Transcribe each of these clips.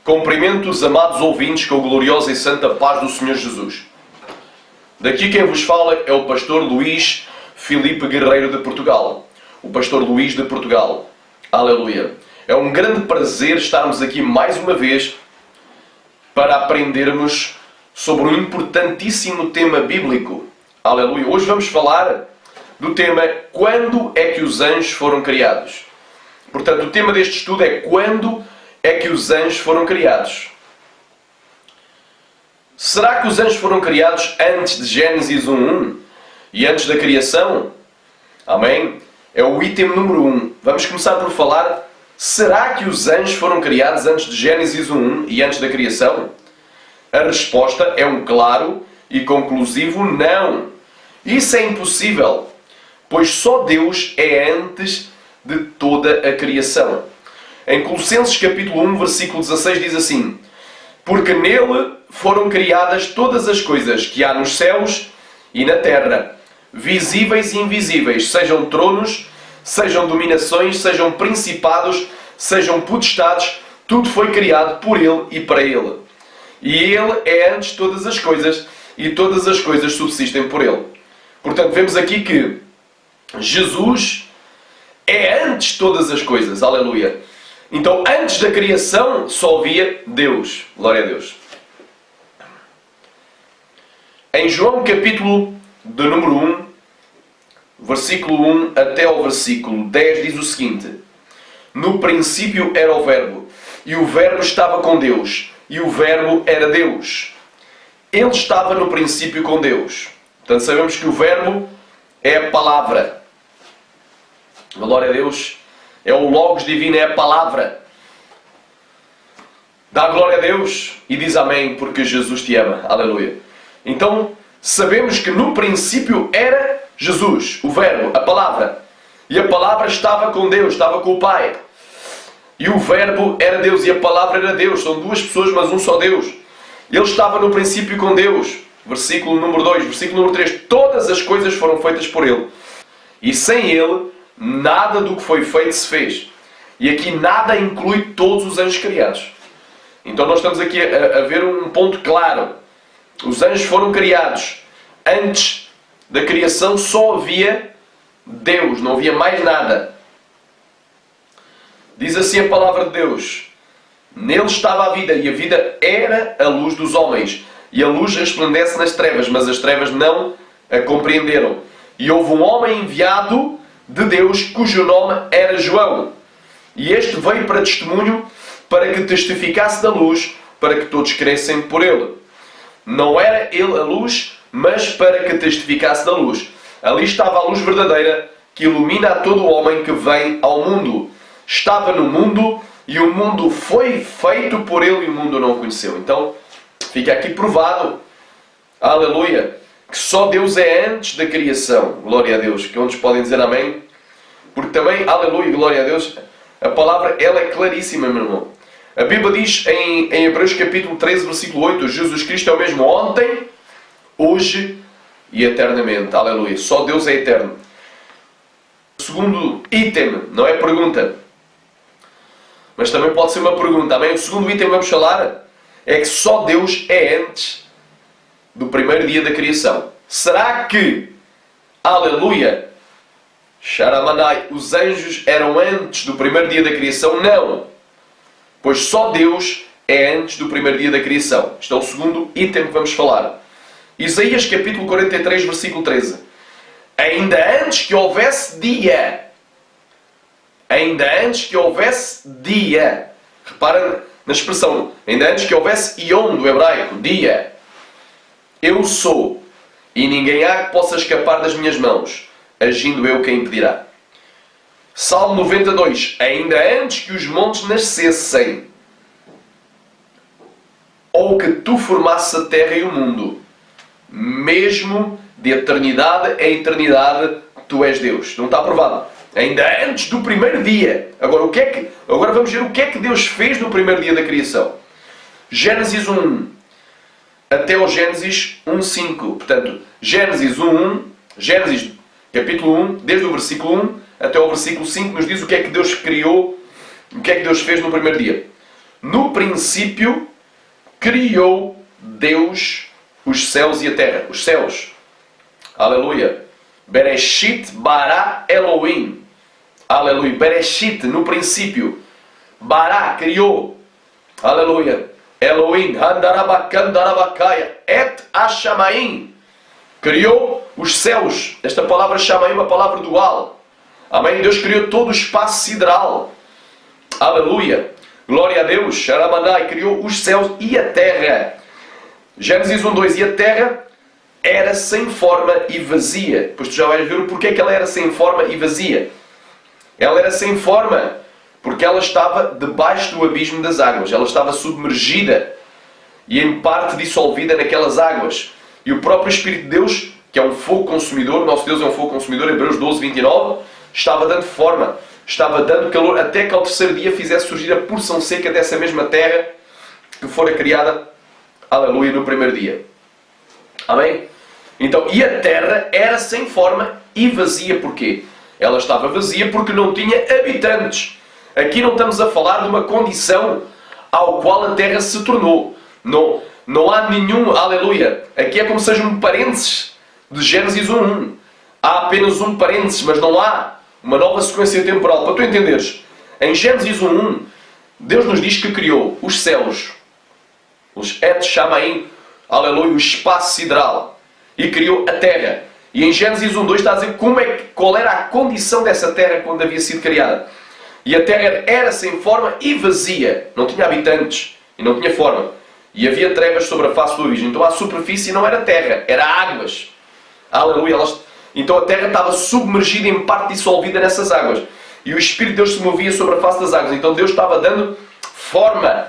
Cumprimento os amados ouvintes com a gloriosa e santa paz do Senhor Jesus. Daqui quem vos fala é o pastor Luís Filipe Guerreiro de Portugal. O pastor Luís de Portugal. Aleluia. É um grande prazer estarmos aqui mais uma vez para aprendermos sobre um importantíssimo tema bíblico. Aleluia. Hoje vamos falar do tema quando é que os anjos foram criados. Portanto, o tema deste estudo é quando é que os anjos foram criados. Será que os anjos foram criados antes de Gênesis 1.1 e antes da criação? Amém? É o item número 1. Vamos começar por falar, será que os anjos foram criados antes de Gênesis 1.1 e antes da criação? A resposta é um claro e conclusivo não. Isso é impossível, pois só Deus é antes de toda a criação. Em Colossenses capítulo 1, versículo 16 diz assim: porque nele foram criadas todas as coisas que há nos céus e na terra, visíveis e invisíveis, sejam tronos, sejam dominações, sejam principados, sejam potestades, tudo foi criado por ele e para ele. E ele é antes de todas as coisas, e todas as coisas subsistem por ele. Portanto, vemos aqui que Jesus é antes de todas as coisas. Aleluia. Então, antes da criação, só havia Deus. Glória a Deus. Em João capítulo de número 1, versículo 1 até ao versículo 10, diz o seguinte: no princípio era o Verbo, e o Verbo estava com Deus, e o Verbo era Deus. Ele estava no princípio com Deus. Portanto, sabemos que o Verbo é a palavra. Glória a Deus. É o Logos divino, é a palavra. Dá glória a Deus e diz amém, porque Jesus te ama. Aleluia. Então, sabemos que no princípio era Jesus, o Verbo, a palavra. E a palavra estava com Deus, estava com o Pai. E o Verbo era Deus e a palavra era Deus. São duas pessoas, mas um só Deus. Ele estava no princípio com Deus. Versículo número 2, versículo número 3. Todas as coisas foram feitas por Ele. E sem Ele, nada do que foi feito se fez. E aqui nada inclui todos os anjos criados. Então nós estamos aqui a ver um ponto claro. Os anjos foram criados. Antes da criação só havia Deus, não havia mais nada. Diz assim a palavra de Deus: nele estava a vida, e a vida era a luz dos homens. E a luz resplandece nas trevas, mas as trevas não a compreenderam. E houve um homem enviado de Deus, cujo nome era João. E este veio para testemunho, para que testificasse da luz, para que todos crescem por ele. Não era ele a luz, mas para que testificasse da luz. Ali estava a luz verdadeira, que ilumina a todo homem que vem ao mundo. Estava no mundo, e o mundo foi feito por ele, e o mundo não o conheceu. Então, fica aqui provado, aleluia, que só Deus é antes da criação. Glória a Deus. Que uns podem dizer amém? Porque também, aleluia, glória a Deus, a palavra, ela é claríssima, meu irmão. A Bíblia diz em Hebreus capítulo 13, versículo 8, Jesus Cristo é o mesmo ontem, hoje e eternamente. Aleluia. Só Deus é eterno. Segundo item, não é pergunta, mas também pode ser uma pergunta. Amém? O segundo item que vamos falar é que só Deus é antes do primeiro dia da criação. Será que, aleluia, Sharamanai, os anjos eram antes do primeiro dia da criação? Não. Pois só Deus é antes do primeiro dia da criação. Este é o segundo item que vamos falar. Isaías capítulo 43, versículo 13. Ainda antes que houvesse dia. Ainda antes que houvesse dia. Repara na expressão. Ainda antes que houvesse ion do hebraico. Dia. Eu sou. E ninguém há que possa escapar das minhas mãos. Agindo eu, quem impedirá? Salmo 92. Ainda antes que os montes nascessem, ou que tu formasses a terra e o mundo, mesmo de eternidade a eternidade, tu és Deus. Não está aprovado. Ainda antes do primeiro dia. Agora vamos ver o que é que Deus fez no primeiro dia da criação. Gênesis 1 até ao Gênesis 1.5. Portanto, Gênesis 1.1, Gênesis capítulo 1, desde o versículo 1 até ao versículo 5, nos diz o que é que Deus criou, o que é que Deus fez no primeiro dia. no princípio, criou Deus os céus e a terra. Os céus. Aleluia. Bereshit bara Elohim. Aleluia. Bereshit, no princípio. Bara, criou. Aleluia. Elohim. Handarabakandarabakaya. Et Ashamaim. Criou os céus. Esta palavra Shamaim é uma palavra dual. Amém? Deus criou todo o espaço sideral. Aleluia. Glória a Deus. Sharamanai criou os céus e a terra. Gênesis 1:2. E a terra era sem forma e vazia. Pois tu já vais ver o porquê que ela era sem forma e vazia. Ela era sem forma porque ela estava debaixo do abismo das águas. Ela estava submergida e em parte dissolvida naquelas águas. E o próprio Espírito de Deus, que é um fogo consumidor, nosso Deus é um fogo consumidor, Hebreus 12:29, estava dando forma, estava dando calor, até que ao terceiro dia fizesse surgir a porção seca dessa mesma terra que fora criada, aleluia, no primeiro dia. Amém? Então, e a terra era sem forma e vazia. Porquê? Ela estava vazia porque não tinha habitantes. Aqui não estamos a falar de uma condição ao qual a terra se tornou. Não há nenhum, aleluia. Aqui é como se seja um parênteses de Gênesis 1:1. Há apenas um parênteses, mas não há uma nova sequência temporal. Para tu entenderes, em Gênesis 1:1, Deus nos diz que criou os céus, os Et Shamaim, aleluia, o espaço sideral, e criou a terra. E em Gênesis 1:2 está a dizer qual era a condição dessa terra quando havia sido criada. E a terra era sem forma e vazia. Não tinha habitantes e não tinha forma. E havia trevas sobre a face do abismo. Então a superfície não era terra, era águas. Aleluia. Então a terra estava submergida, em parte dissolvida nessas águas. E o Espírito de Deus se movia sobre a face das águas. Então Deus estava dando forma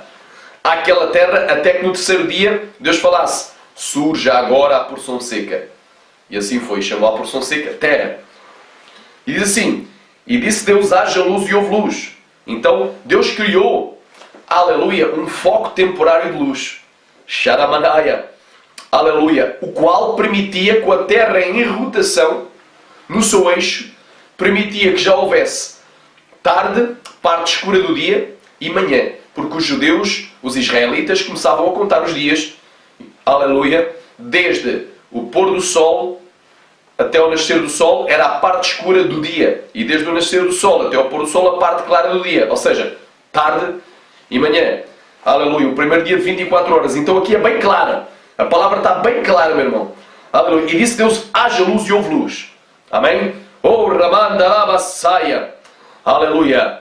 àquela terra, até que no terceiro dia Deus falasse: surja agora a porção seca. E assim foi, chamou a porção seca terra. E diz assim: e disse Deus: haja luz, e houve luz. Então Deus criou, aleluia, um foco temporário de luz. Sharamanaya. Aleluia. O qual permitia, com a terra em rotação, no seu eixo, permitia que já houvesse tarde, parte escura do dia, e manhã. Porque os judeus, os israelitas, começavam a contar os dias, aleluia, desde o pôr do sol até o nascer do sol, era a parte escura do dia. E desde o nascer do sol até o pôr do sol, a parte clara do dia. Ou seja, tarde e manhã. Aleluia. O primeiro dia de 24 horas. Então aqui é bem clara. A palavra está bem clara, meu irmão. Aleluia. E disse Deus: haja luz, e houve luz. Amém? Oh, Ramandalabasaia. Aleluia.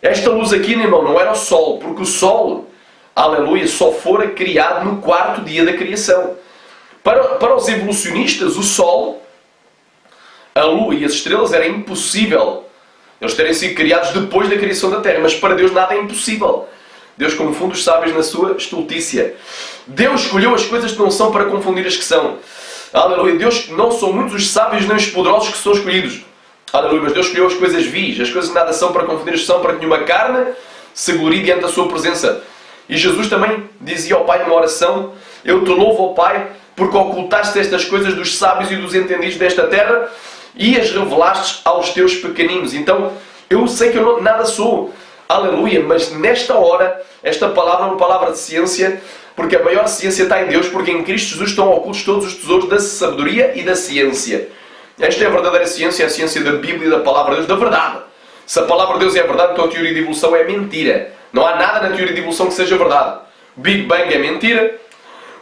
Esta luz aqui, meu irmão, não era o sol. Porque o sol, aleluia, só fora criado no quarto dia da criação. Para os evolucionistas, o sol, a lua e as estrelas era impossível eles terem sido criados depois da criação da Terra. Mas para Deus nada é impossível. Deus confunde os sábios na sua estultícia. Deus escolheu as coisas que não são para confundir as que são. Aleluia. Deus, não são muitos os sábios nem os poderosos que são escolhidos. Aleluia. Mas Deus escolheu as coisas vis, as coisas que nada são, para confundir as que são, para que nenhuma carne se glorie diante da sua presença. E Jesus também dizia ao Pai numa oração: eu te louvo, ó Pai, porque ocultaste estas coisas dos sábios e dos entendidos desta terra e as revelaste aos teus pequeninos. Então, eu sei que eu nada sou. Aleluia. Mas nesta hora, esta palavra é uma palavra de ciência, porque a maior ciência está em Deus, porque em Cristo Jesus estão ocultos todos os tesouros da sabedoria e da ciência. Esta é a verdadeira ciência, a ciência da Bíblia e da palavra de Deus, da verdade. Se a palavra de Deus é a verdade, então a teoria de evolução é mentira. Não há nada na teoria de evolução que seja verdade. Big Bang é mentira.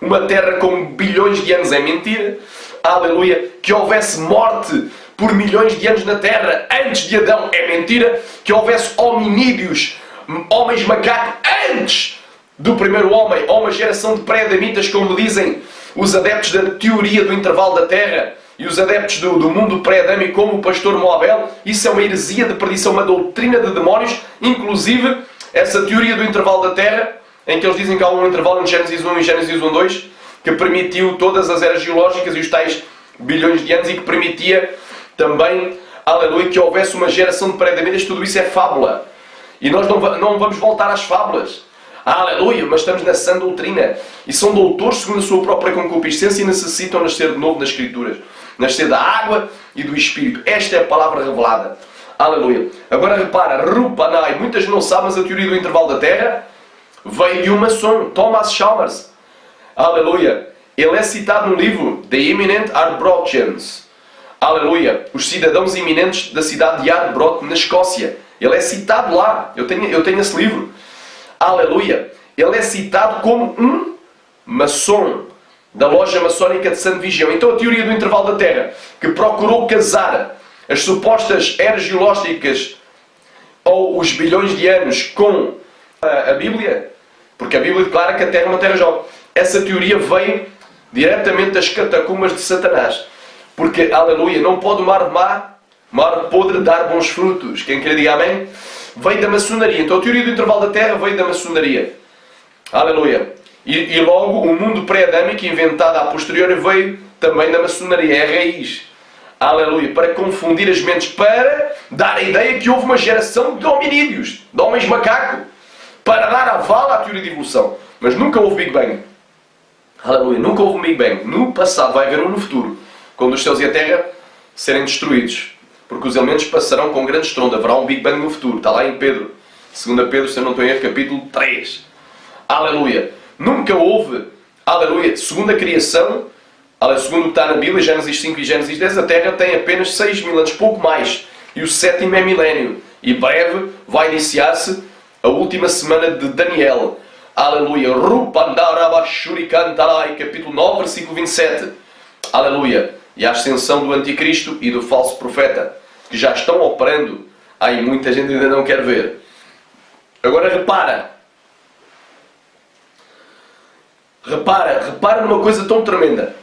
Uma terra com bilhões de anos é mentira. Aleluia. Que houvesse morte por milhões de anos na terra antes de Adão é mentira. Que houvesse hominídeos, homens macaco, antes do primeiro homem, ou uma geração de pré-adamitas, como dizem os adeptos da teoria do intervalo da terra e os adeptos do mundo pré-adâmico, como o pastor Moabel. Isso é uma heresia de perdição, uma doutrina de demónios. Inclusive, essa teoria do intervalo da terra, em que eles dizem que há um intervalo em Gênesis 1 e Gênesis 1:2, que permitiu todas as eras geológicas e os tais bilhões de anos, e que permitia também, aleluia, que houvesse uma geração de pré-adamitas. Tudo isso é fábula. E nós não vamos voltar às fábulas. Aleluia, mas estamos na sã doutrina. E são doutores segundo a sua própria concupiscência e necessitam nascer de novo nas Escrituras. Nascer da água e do Espírito. Esta é a palavra revelada. Aleluia. Agora repara, Rupanai. Muitas não sabem, mas a teoria do intervalo da Terra veio de um maçom, Thomas Chalmers. Aleluia. Ele é citado no livro The Eminent Arbroachians. Aleluia. Os cidadãos eminentes da cidade de Arbroath, na Escócia. Ele é citado lá. Eu tenho esse livro. Aleluia. Ele é citado como um maçom da loja maçónica de Santo Vigão. Então a teoria do intervalo da Terra, que procurou casar as supostas eras geológicas ou os bilhões de anos com a Bíblia, porque a Bíblia declara que a Terra é uma terra jovem. Essa teoria veio diretamente das catacumbas de Satanás. Porque, aleluia, não pode uma árvore podre dar bons frutos. Quem quer dizer amém? Veio da maçonaria. Então a teoria do intervalo da Terra veio da maçonaria. Aleluia. E logo o mundo pré-adâmico, inventado a posteriori, veio também da maçonaria. É a raiz. Aleluia. Para confundir as mentes, para dar a ideia que houve uma geração de hominídeos, de homens macaco, para dar aval à teoria de evolução. Mas nunca houve Big Bang. Aleluia. Nunca houve um Big Bang. No passado vai haver um no futuro. Quando os céus e a terra serem destruídos. Porque os elementos passarão com grande estrondo. Haverá um Big Bang no futuro. Está lá em Pedro. 2 Pedro, se eu não estou em erro, capítulo 3. Aleluia. Nunca houve, aleluia, segunda criação, segundo o que está na Bíblia, Gênesis 5 e Gênesis 10, a Terra tem apenas 6.000 anos, pouco mais. E o 7º é milénio. E breve vai iniciar-se a última semana de Daniel. Aleluia. Rupandarabashurikantarai, capítulo 9, versículo 27. Aleluia. E a ascensão do anticristo e do falso profeta, que já estão operando. Aí muita gente ainda não quer ver. Agora repara numa coisa tão tremenda.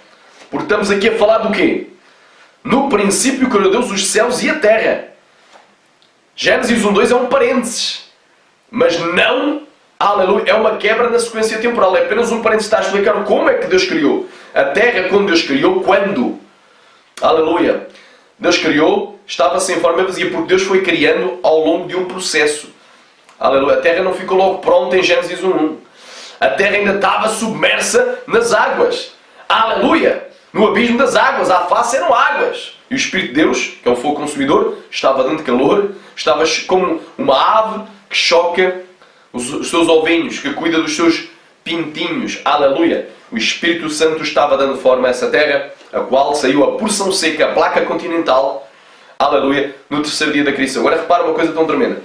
Porque estamos aqui a falar do quê? No princípio criou Deus os céus e a terra. Gênesis 1:2 é um parênteses. Mas não, aleluia, é uma quebra na sequência temporal. É apenas um parênteses. Está a explicar como é que Deus criou. A terra, quando Deus criou, quando? Aleluia. Deus criou, estava sem forma vazia, porque Deus foi criando ao longo de um processo. Aleluia. A terra não ficou logo pronta em Gênesis 1:1. A terra ainda estava submersa nas águas. Aleluia! No abismo das águas, à face eram águas. E o Espírito de Deus, que é um fogo consumidor, estava dando calor, estava como uma ave que choca os seus ovinhos, que cuida dos seus pintinhos. Aleluia! O Espírito Santo estava dando forma a essa terra, a qual saiu a porção seca, a placa continental. Aleluia! No terceiro dia da criação. Agora repara uma coisa tão tremenda.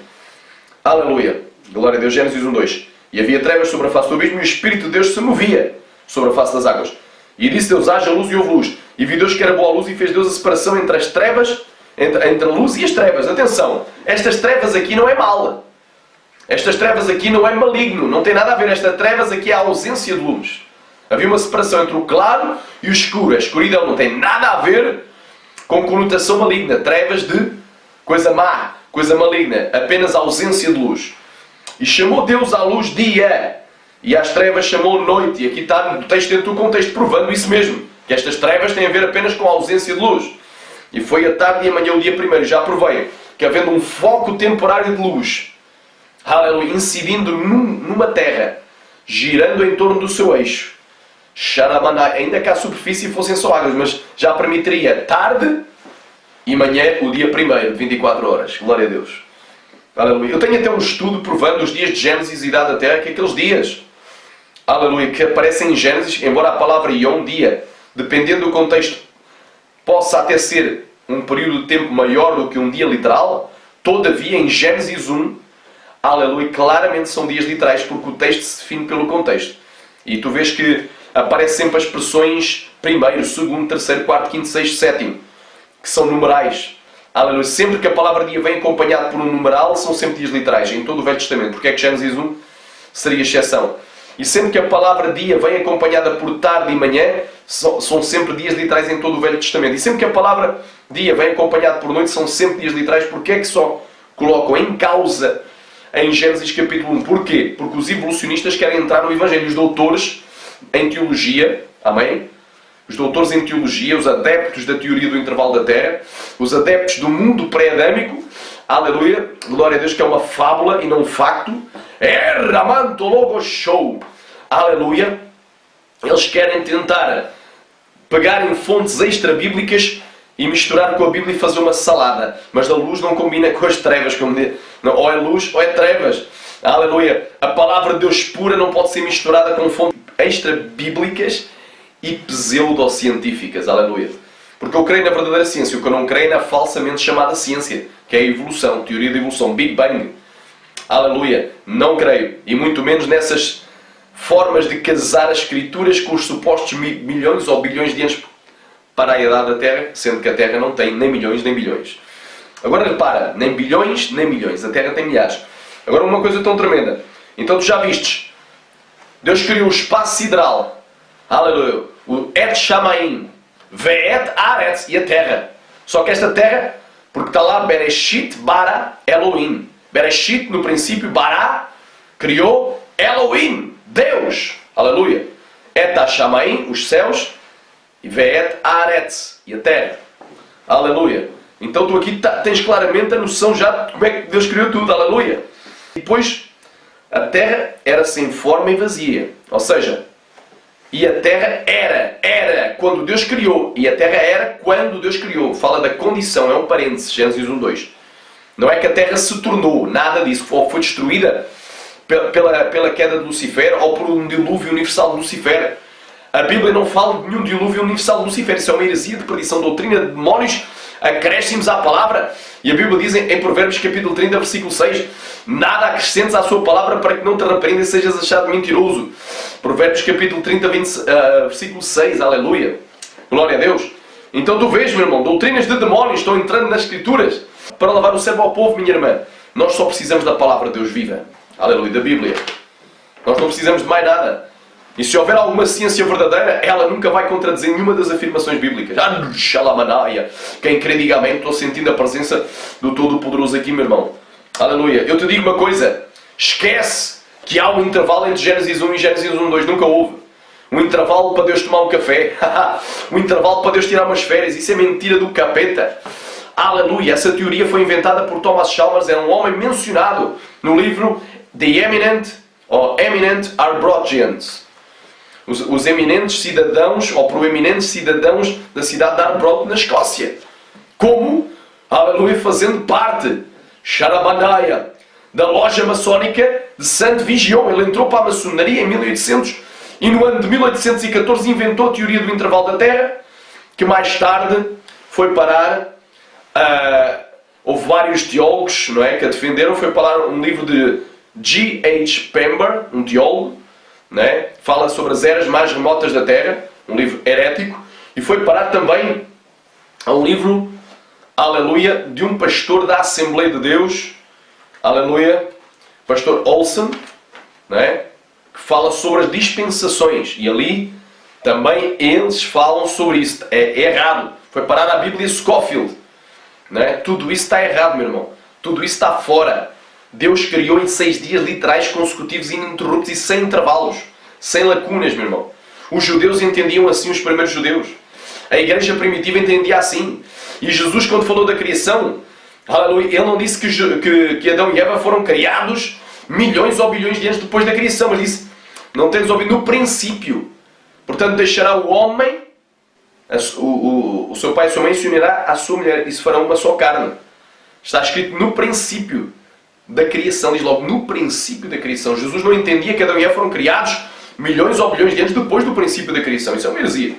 Aleluia! Glória a Deus. Gênesis 1:2. E havia trevas sobre a face do abismo e o Espírito de Deus se movia sobre a face das águas. E disse Deus, haja luz e houve luz. E viu Deus que era boa a luz e fez Deus a separação entre as trevas, entre a luz e as trevas. Atenção, estas trevas aqui não é mal. Estas trevas aqui não é maligno. Não tem nada a ver. Estas trevas aqui é a ausência de luz. Havia uma separação entre o claro e o escuro. A escuridão não tem nada a ver com conotação maligna. Trevas de coisa má, coisa maligna. Apenas a ausência de luz. E chamou Deus à luz dia, e às trevas chamou noite. E aqui está no texto dentro do contexto, provando isso mesmo. Que estas trevas têm a ver apenas com a ausência de luz. E foi a tarde e amanhã o dia primeiro. Já provei que havendo um foco temporário de luz, aleluia, incidindo numa terra, girando em torno do seu eixo, Xaramanai, ainda que a superfície fossem só águas, mas já permitiria tarde e manhã o dia primeiro, de 24 horas. Glória a Deus. Aleluia. Eu tenho até um estudo provando os dias de Gênesis e Idade da Terra, que aqueles dias, aleluia, que aparecem em Gênesis, embora a palavra Yom, dia, dependendo do contexto, possa até ser um período de tempo maior do que um dia literal, todavia em Gênesis 1, aleluia, claramente são dias literais, porque o texto se define pelo contexto. E tu vês que aparecem sempre as expressões primeiro, segundo, terceiro, quarto, quinto, sexto, sétimo, que são numerais. Aleluia. Sempre que a palavra dia vem acompanhada por um numeral, são sempre dias literais, em todo o Velho Testamento. Porque é que Gênesis 1 seria exceção? E sempre que a palavra dia vem acompanhada por tarde e manhã, são sempre dias literais em todo o Velho Testamento. E sempre que a palavra dia vem acompanhada por noite, são sempre dias literais. Porque é que só colocam em causa em Gênesis capítulo 1? Porquê? Porque os evolucionistas querem entrar no Evangelho. Os doutores em teologia, amém? Os doutores em teologia, os adeptos da teoria do intervalo da Terra, os adeptos do mundo pré-adâmico, aleluia, glória a Deus, que é uma fábula e não um facto, Ramanto Logo Show, aleluia, eles querem tentar pegar em fontes extra-bíblicas e misturar com a Bíblia e fazer uma salada, mas a luz não combina com as trevas, ou é luz ou é trevas, Aleluia. A palavra de Deus pura não pode ser misturada com fontes extra-bíblicas e pseudocientíficas. Aleluia. Porque eu creio na verdadeira ciência. O que eu não creio é na falsamente chamada ciência, que é a evolução, teoria da evolução, Big Bang. Aleluia. Não creio. E muito menos nessas formas de casar as escrituras com os supostos milhões ou bilhões de anos para a idade da Terra, sendo que a Terra não tem nem milhões nem bilhões. Agora repara, nem bilhões nem milhões. A Terra tem milhares. Agora uma coisa tão tremenda. Então tu já vistes. Deus criou o espaço sideral. Aleluia. O Et Shamaim. Ve'et Aretz. E a Terra. Só que esta Terra, porque está lá Bereshit bara Elohim. Bereshit no princípio, bara, criou Elohim. Deus. Aleluia. Et Shamaim, os céus. E Ve'et Aretz. E a Terra. Aleluia. Então tu aqui tens claramente a noção já de como é que Deus criou tudo. Aleluia. E depois, a Terra era sem forma e vazia. Ou seja, e a Terra era quando Deus criou. E a Terra era quando Deus criou. Fala da condição, é um parênteses, Gênesis 1:2. Não é que a Terra se tornou, nada disso. Ou foi destruída pela queda de Lucifer ou por um dilúvio universal de Lucifer. A Bíblia não fala de nenhum dilúvio universal de Lucifer. Isso é uma heresia de perdição, doutrina de demónios, acréscimos à palavra. E a Bíblia diz em Provérbios capítulo 30, versículo 6, nada acrescentes à sua palavra para que não te arrependas e sejas achado mentiroso. Provérbios capítulo 30, versículo 6, aleluia. Glória a Deus. Então tu vês, meu irmão, doutrinas de demónios estão entrando nas escrituras para lavar o cérebro ao povo, minha irmã. Nós só precisamos da palavra de Deus viva. Aleluia, da Bíblia. Nós não precisamos de mais nada. E se houver alguma ciência verdadeira, ela nunca vai contradizer nenhuma das afirmações bíblicas. Xalamanaia. Quem crê, diga amém. Estou sentindo a presença do Todo-Poderoso aqui, meu irmão. Aleluia. Eu te digo uma coisa. Esquece que há um intervalo entre Gênesis 1 e Gênesis 1:2. Nunca houve. Um intervalo para Deus tomar um café. Um intervalo para Deus tirar umas férias. Isso é mentira do capeta. Aleluia. Essa teoria foi inventada por Thomas Chalmers. É um homem mencionado no livro The Eminent Arbrogians. Os eminentes cidadãos, ou proeminentes cidadãos da cidade de Arbroath, na Escócia. Como? Aleluia, fazendo parte, Xarabanaya, da loja maçónica de Santo Vigion. Ele entrou para a maçonaria em 1800 e no ano de 1814 inventou a teoria do intervalo da Terra, que mais tarde foi parar... houve vários teólogos, não é, que a defenderam. Foi parar um livro de G.H. Pember, um teólogo, né? Fala sobre as eras mais remotas da Terra, um livro herético, e foi parar também a um livro, aleluia, de um pastor da Assembleia de Deus, aleluia, pastor Olsen, né? Que fala sobre as dispensações, e ali também eles falam sobre isso. É errado, foi parar a Bíblia Scofield, né? Tudo isso está errado, meu irmão, tudo isso está fora. Deus criou em 6 dias literais, consecutivos, ininterruptos e sem intervalos. Sem lacunas, meu irmão. Os judeus entendiam assim, os primeiros judeus. A igreja primitiva entendia assim. E Jesus, quando falou da criação, aleluia, ele não disse que Adão e Eva foram criados milhões ou bilhões de anos depois da criação. Mas disse, não tens ouvido, no princípio. Portanto, deixará o homem, o seu pai e a sua mãe, se unirá à sua mulher. E se farão uma só carne. Está escrito no princípio da criação, diz logo, no princípio da criação. Jesus não entendia que Adão e Eva foram criados milhões ou bilhões de anos depois do princípio da criação. Isso é uma heresia.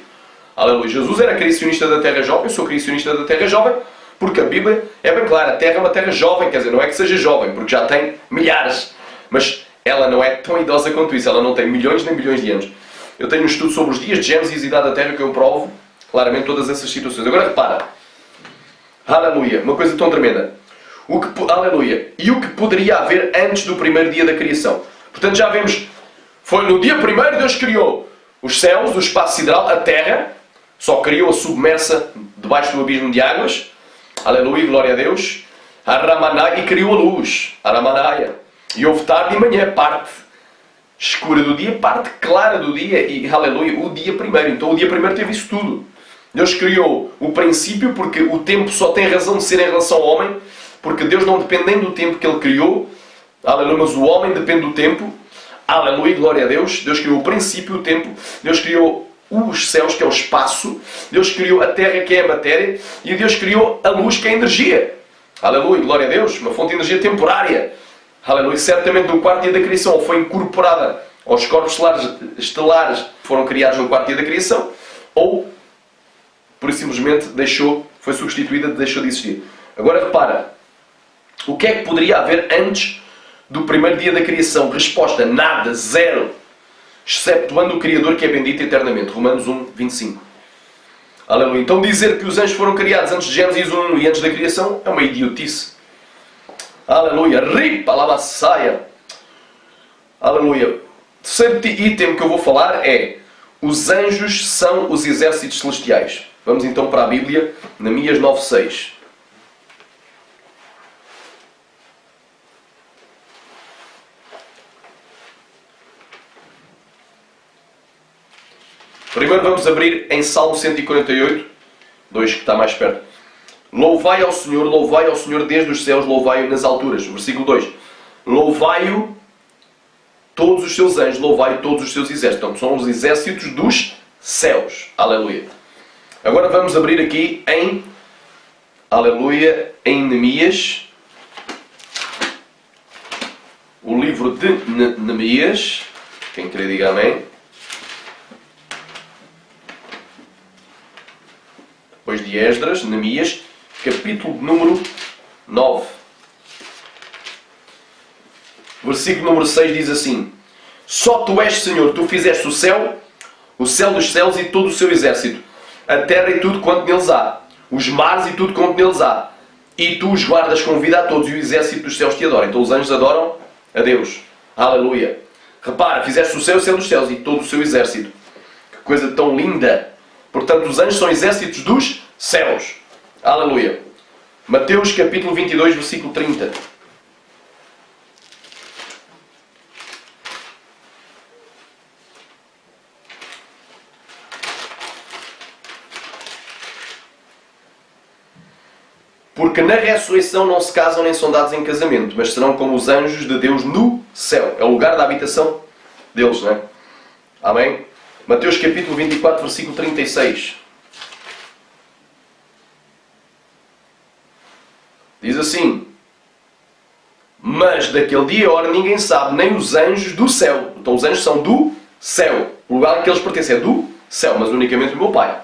Aleluia. Jesus era criacionista da Terra Jovem, eu sou criacionista da Terra Jovem, porque a Bíblia é bem clara, a Terra é uma Terra jovem, quer dizer, não é que seja jovem, porque já tem milhares, mas ela não é tão idosa quanto isso, ela não tem milhões nem bilhões de anos. Eu tenho um estudo sobre os dias de Gênesis e idade da Terra que eu provo claramente todas essas situações. Agora repara, aleluia, uma coisa tão tremenda. Aleluia. E o que poderia haver antes do primeiro dia da criação? Portanto, já vemos, foi no dia primeiro Deus criou os céus, o espaço sideral, a terra, só criou a submersa debaixo do abismo de águas. Aleluia, glória a Deus. Aramanai, e criou a luz. Aramanaya. E houve tarde e manhã, parte escura do dia, parte clara do dia. E, aleluia, o dia primeiro. Então o dia primeiro teve isso tudo. Deus criou o princípio, porque o tempo só tem razão de ser em relação ao homem, porque Deus não depende nem do tempo que Ele criou, aleluia, mas o homem depende do tempo, aleluia, glória a Deus. Deus criou o princípio, o tempo, Deus criou os céus, que é o espaço, Deus criou a terra, que é a matéria, e Deus criou a luz, que é a energia, aleluia, glória a Deus, uma fonte de energia temporária, Aleluia. Certamente no quarto dia da criação foi incorporada aos corpos estelares que foram criados no quarto dia da criação, ou, por simplesmente, foi substituída, deixou de existir. Agora repara, o que é que poderia haver antes do primeiro dia da criação? Resposta: nada, zero. Exceptuando o Criador que é bendito eternamente. Romanos 1, 25. Aleluia. Então dizer que os anjos foram criados antes de Gênesis 1 e antes da criação é uma idiotice. Aleluia. Ripa, lavaçaia. Aleluia. Terceiro item que eu vou falar é: os anjos são os exércitos celestiais. Vamos então para a Bíblia, Neemias 9:6. Primeiro vamos abrir em Salmo 148, 2, que está mais perto. Louvai ao Senhor desde os céus, louvai-o nas alturas. Versículo 2. Louvai-o todos os seus anjos, louvai todos os seus exércitos. Então são os exércitos dos céus. Aleluia. Agora vamos abrir aqui em, aleluia, em Neemias. O livro de Neemias. Quem querer diga amém. Depois de Esdras, Neemias, capítulo número 9. Versículo número 6 diz assim: Só tu és, Senhor, tu fizeste o céu dos céus e todo o seu exército, a terra e tudo quanto neles há, os mares e tudo quanto neles há, e tu os guardas com vida a todos, e o exército dos céus te adora. Então os anjos adoram a Deus. Aleluia. Repara, fizeste o céu dos céus e todo o seu exército. Que coisa tão linda. Portanto, os anjos são exércitos dos céus. Aleluia. Mateus capítulo 22, versículo 30. Porque na ressurreição não se casam nem são dados em casamento, mas serão como os anjos de Deus no céu. É o lugar da habitação deles, não é? Amém? Mateus capítulo 24, versículo 36. Diz assim: Mas daquele dia e hora ninguém sabe, nem os anjos do céu. Então os anjos são do céu. O lugar que eles pertencem é do céu, mas unicamente o meu Pai.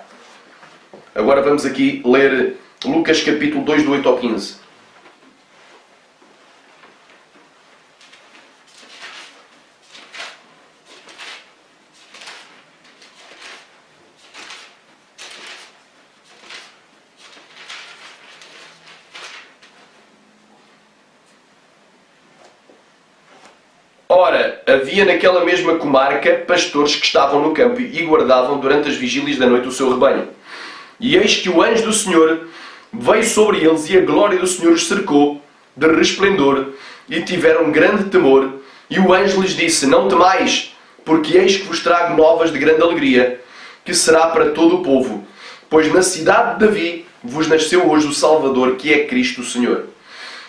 Agora vamos aqui ler Lucas capítulo 2, do 8 ao 15. Ora, havia naquela mesma comarca pastores que estavam no campo e guardavam durante as vigílias da noite o seu rebanho. E eis que o anjo do Senhor veio sobre eles e a glória do Senhor os cercou de resplendor e tiveram grande temor. E o anjo lhes disse: Não temais, porque eis que vos trago novas de grande alegria, que será para todo o povo. Pois na cidade de Davi vos nasceu hoje o Salvador, que é Cristo o Senhor.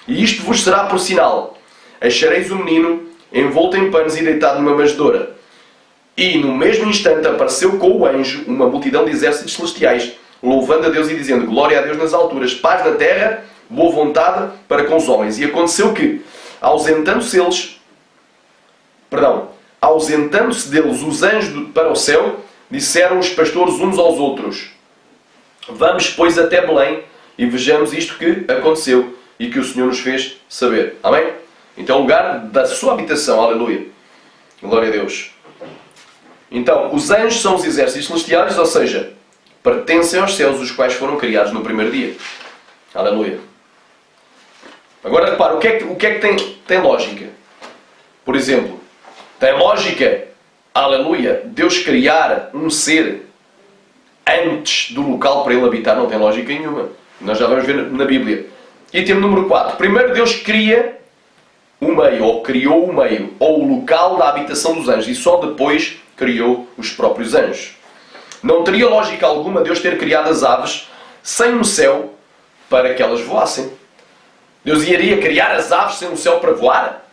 E isto vos será por sinal: achareis o menino envolto em panos e deitado numa manjedoura. E no mesmo instante apareceu com o anjo uma multidão de exércitos celestiais, louvando a Deus e dizendo: Glória a Deus nas alturas, paz na terra, boa vontade para com os homens. E aconteceu que, ausentando-se deles os anjos para o céu, disseram os pastores uns aos outros: Vamos, pois, até Belém e vejamos isto que aconteceu e que o Senhor nos fez saber. Amém? Então é o lugar da sua habitação. Aleluia. Glória a Deus. Então, os anjos são os exércitos celestiais, ou seja, pertencem aos céus, os quais foram criados no primeiro dia. Aleluia. Agora repara, o que é que tem lógica? Por exemplo, tem lógica, aleluia, Deus criar um ser antes do local para ele habitar? Não tem lógica nenhuma. Nós já vamos ver na Bíblia. Item número 4. Primeiro Deus cria o meio, ou criou o meio, ou o local da habitação dos anjos, e só depois criou os próprios anjos. Não teria lógica alguma Deus ter criado as aves sem um céu para que elas voassem. Deus iria criar as aves sem um céu para voar?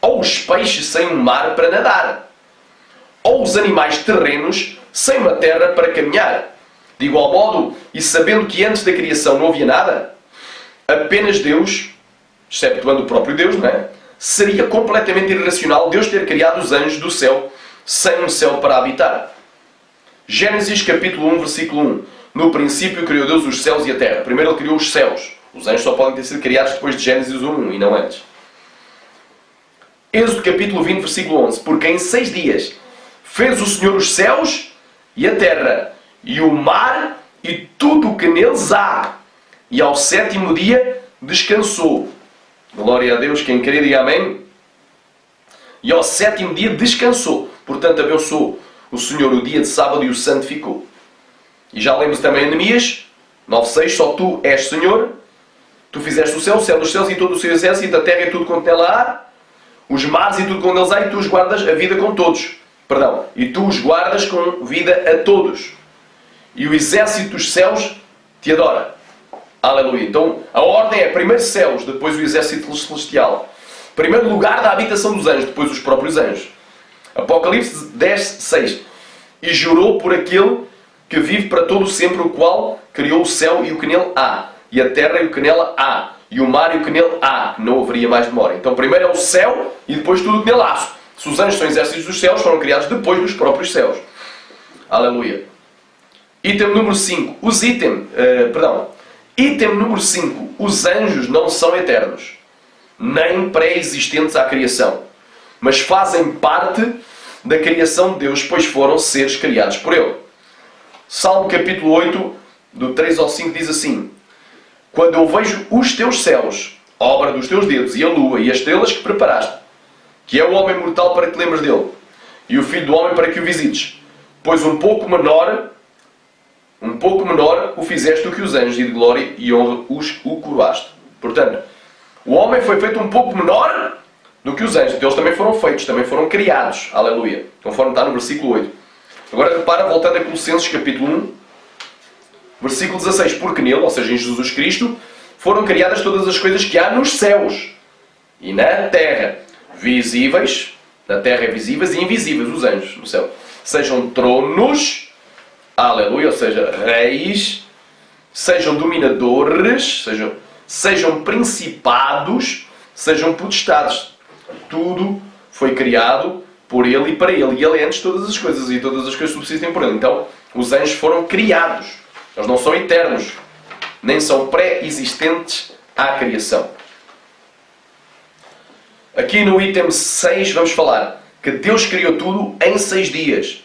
Ou os peixes sem um mar para nadar? Ou os animais terrenos sem uma terra para caminhar? De igual modo, e sabendo que antes da criação não havia nada, apenas Deus, exceptuando o próprio Deus, não é? seria completamente irracional Deus ter criado os anjos do céu sem um céu para habitar. Gênesis capítulo 1, versículo 1. No princípio criou Deus os céus e a terra. Primeiro Ele criou os céus. Os anjos só podem ter sido criados depois de Gênesis 1 e não antes. Êxodo capítulo 20, versículo 11. Porque em 6 dias fez o Senhor os céus e a terra, e o mar e tudo o que neles há. E ao 7º dia descansou. Glória a Deus, quem crê diga amém. E ao 7º dia descansou. Portanto, abençoou o Senhor o dia de sábado e o santificou. E já lemos também em Neemias 9:6. Só tu és Senhor. Tu fizeste o céu dos céus e todo o seu exército, a terra e tudo quanto nela há, os mares e tudo quanto neles há, e tu os guardas a vida com todos. Perdão. E tu os guardas com vida a todos. E o exército dos céus te adora. Aleluia. Então, a ordem é primeiro céus, depois o exército celestial. Primeiro lugar da habitação dos anjos, depois os próprios anjos. Apocalipse 10:6. E jurou por aquele que vive para todo sempre, o qual criou o céu e o que nele há, e a terra e o que nela há, e o mar e o que nele há. Não haveria mais demora. Então, primeiro é o céu e depois tudo o que nele há. Se os anjos são exércitos dos céus, foram criados depois dos próprios céus. Aleluia. Item número 5. Item número 5. Os anjos não são eternos, nem pré-existentes à criação, mas fazem parte da criação de Deus, pois foram seres criados por Ele. Salmo capítulo 8, do 3 ao 5, diz assim: Quando eu vejo os teus céus, obra dos teus dedos, e a lua, e as estrelas que preparaste, que é o homem mortal para que te lembres dele, e o filho do homem para que o visites, pois um pouco menor o fizeste do que os anjos, e de glória e honra o coroaste. Portanto, o homem foi feito um pouco menor do que os anjos. Então eles também foram feitos, também foram criados. Aleluia. Conforme está no versículo 8. Agora repara, voltando a Colossenses capítulo 1, versículo 16. Porque nele, ou seja, em Jesus Cristo, foram criadas todas as coisas que há nos céus e na terra, visíveis, na terra visíveis e invisíveis, os anjos no céu. Sejam tronos, aleluia, ou seja, reis, sejam dominadores, sejam principados, sejam potestades. Tudo foi criado por Ele e para Ele. E Ele é antes de todas as coisas, e todas as coisas subsistem por Ele. Então, os anjos foram criados. Eles não são eternos, nem são pré-existentes à criação. Aqui no item 6 vamos falar que Deus criou tudo em 6 dias.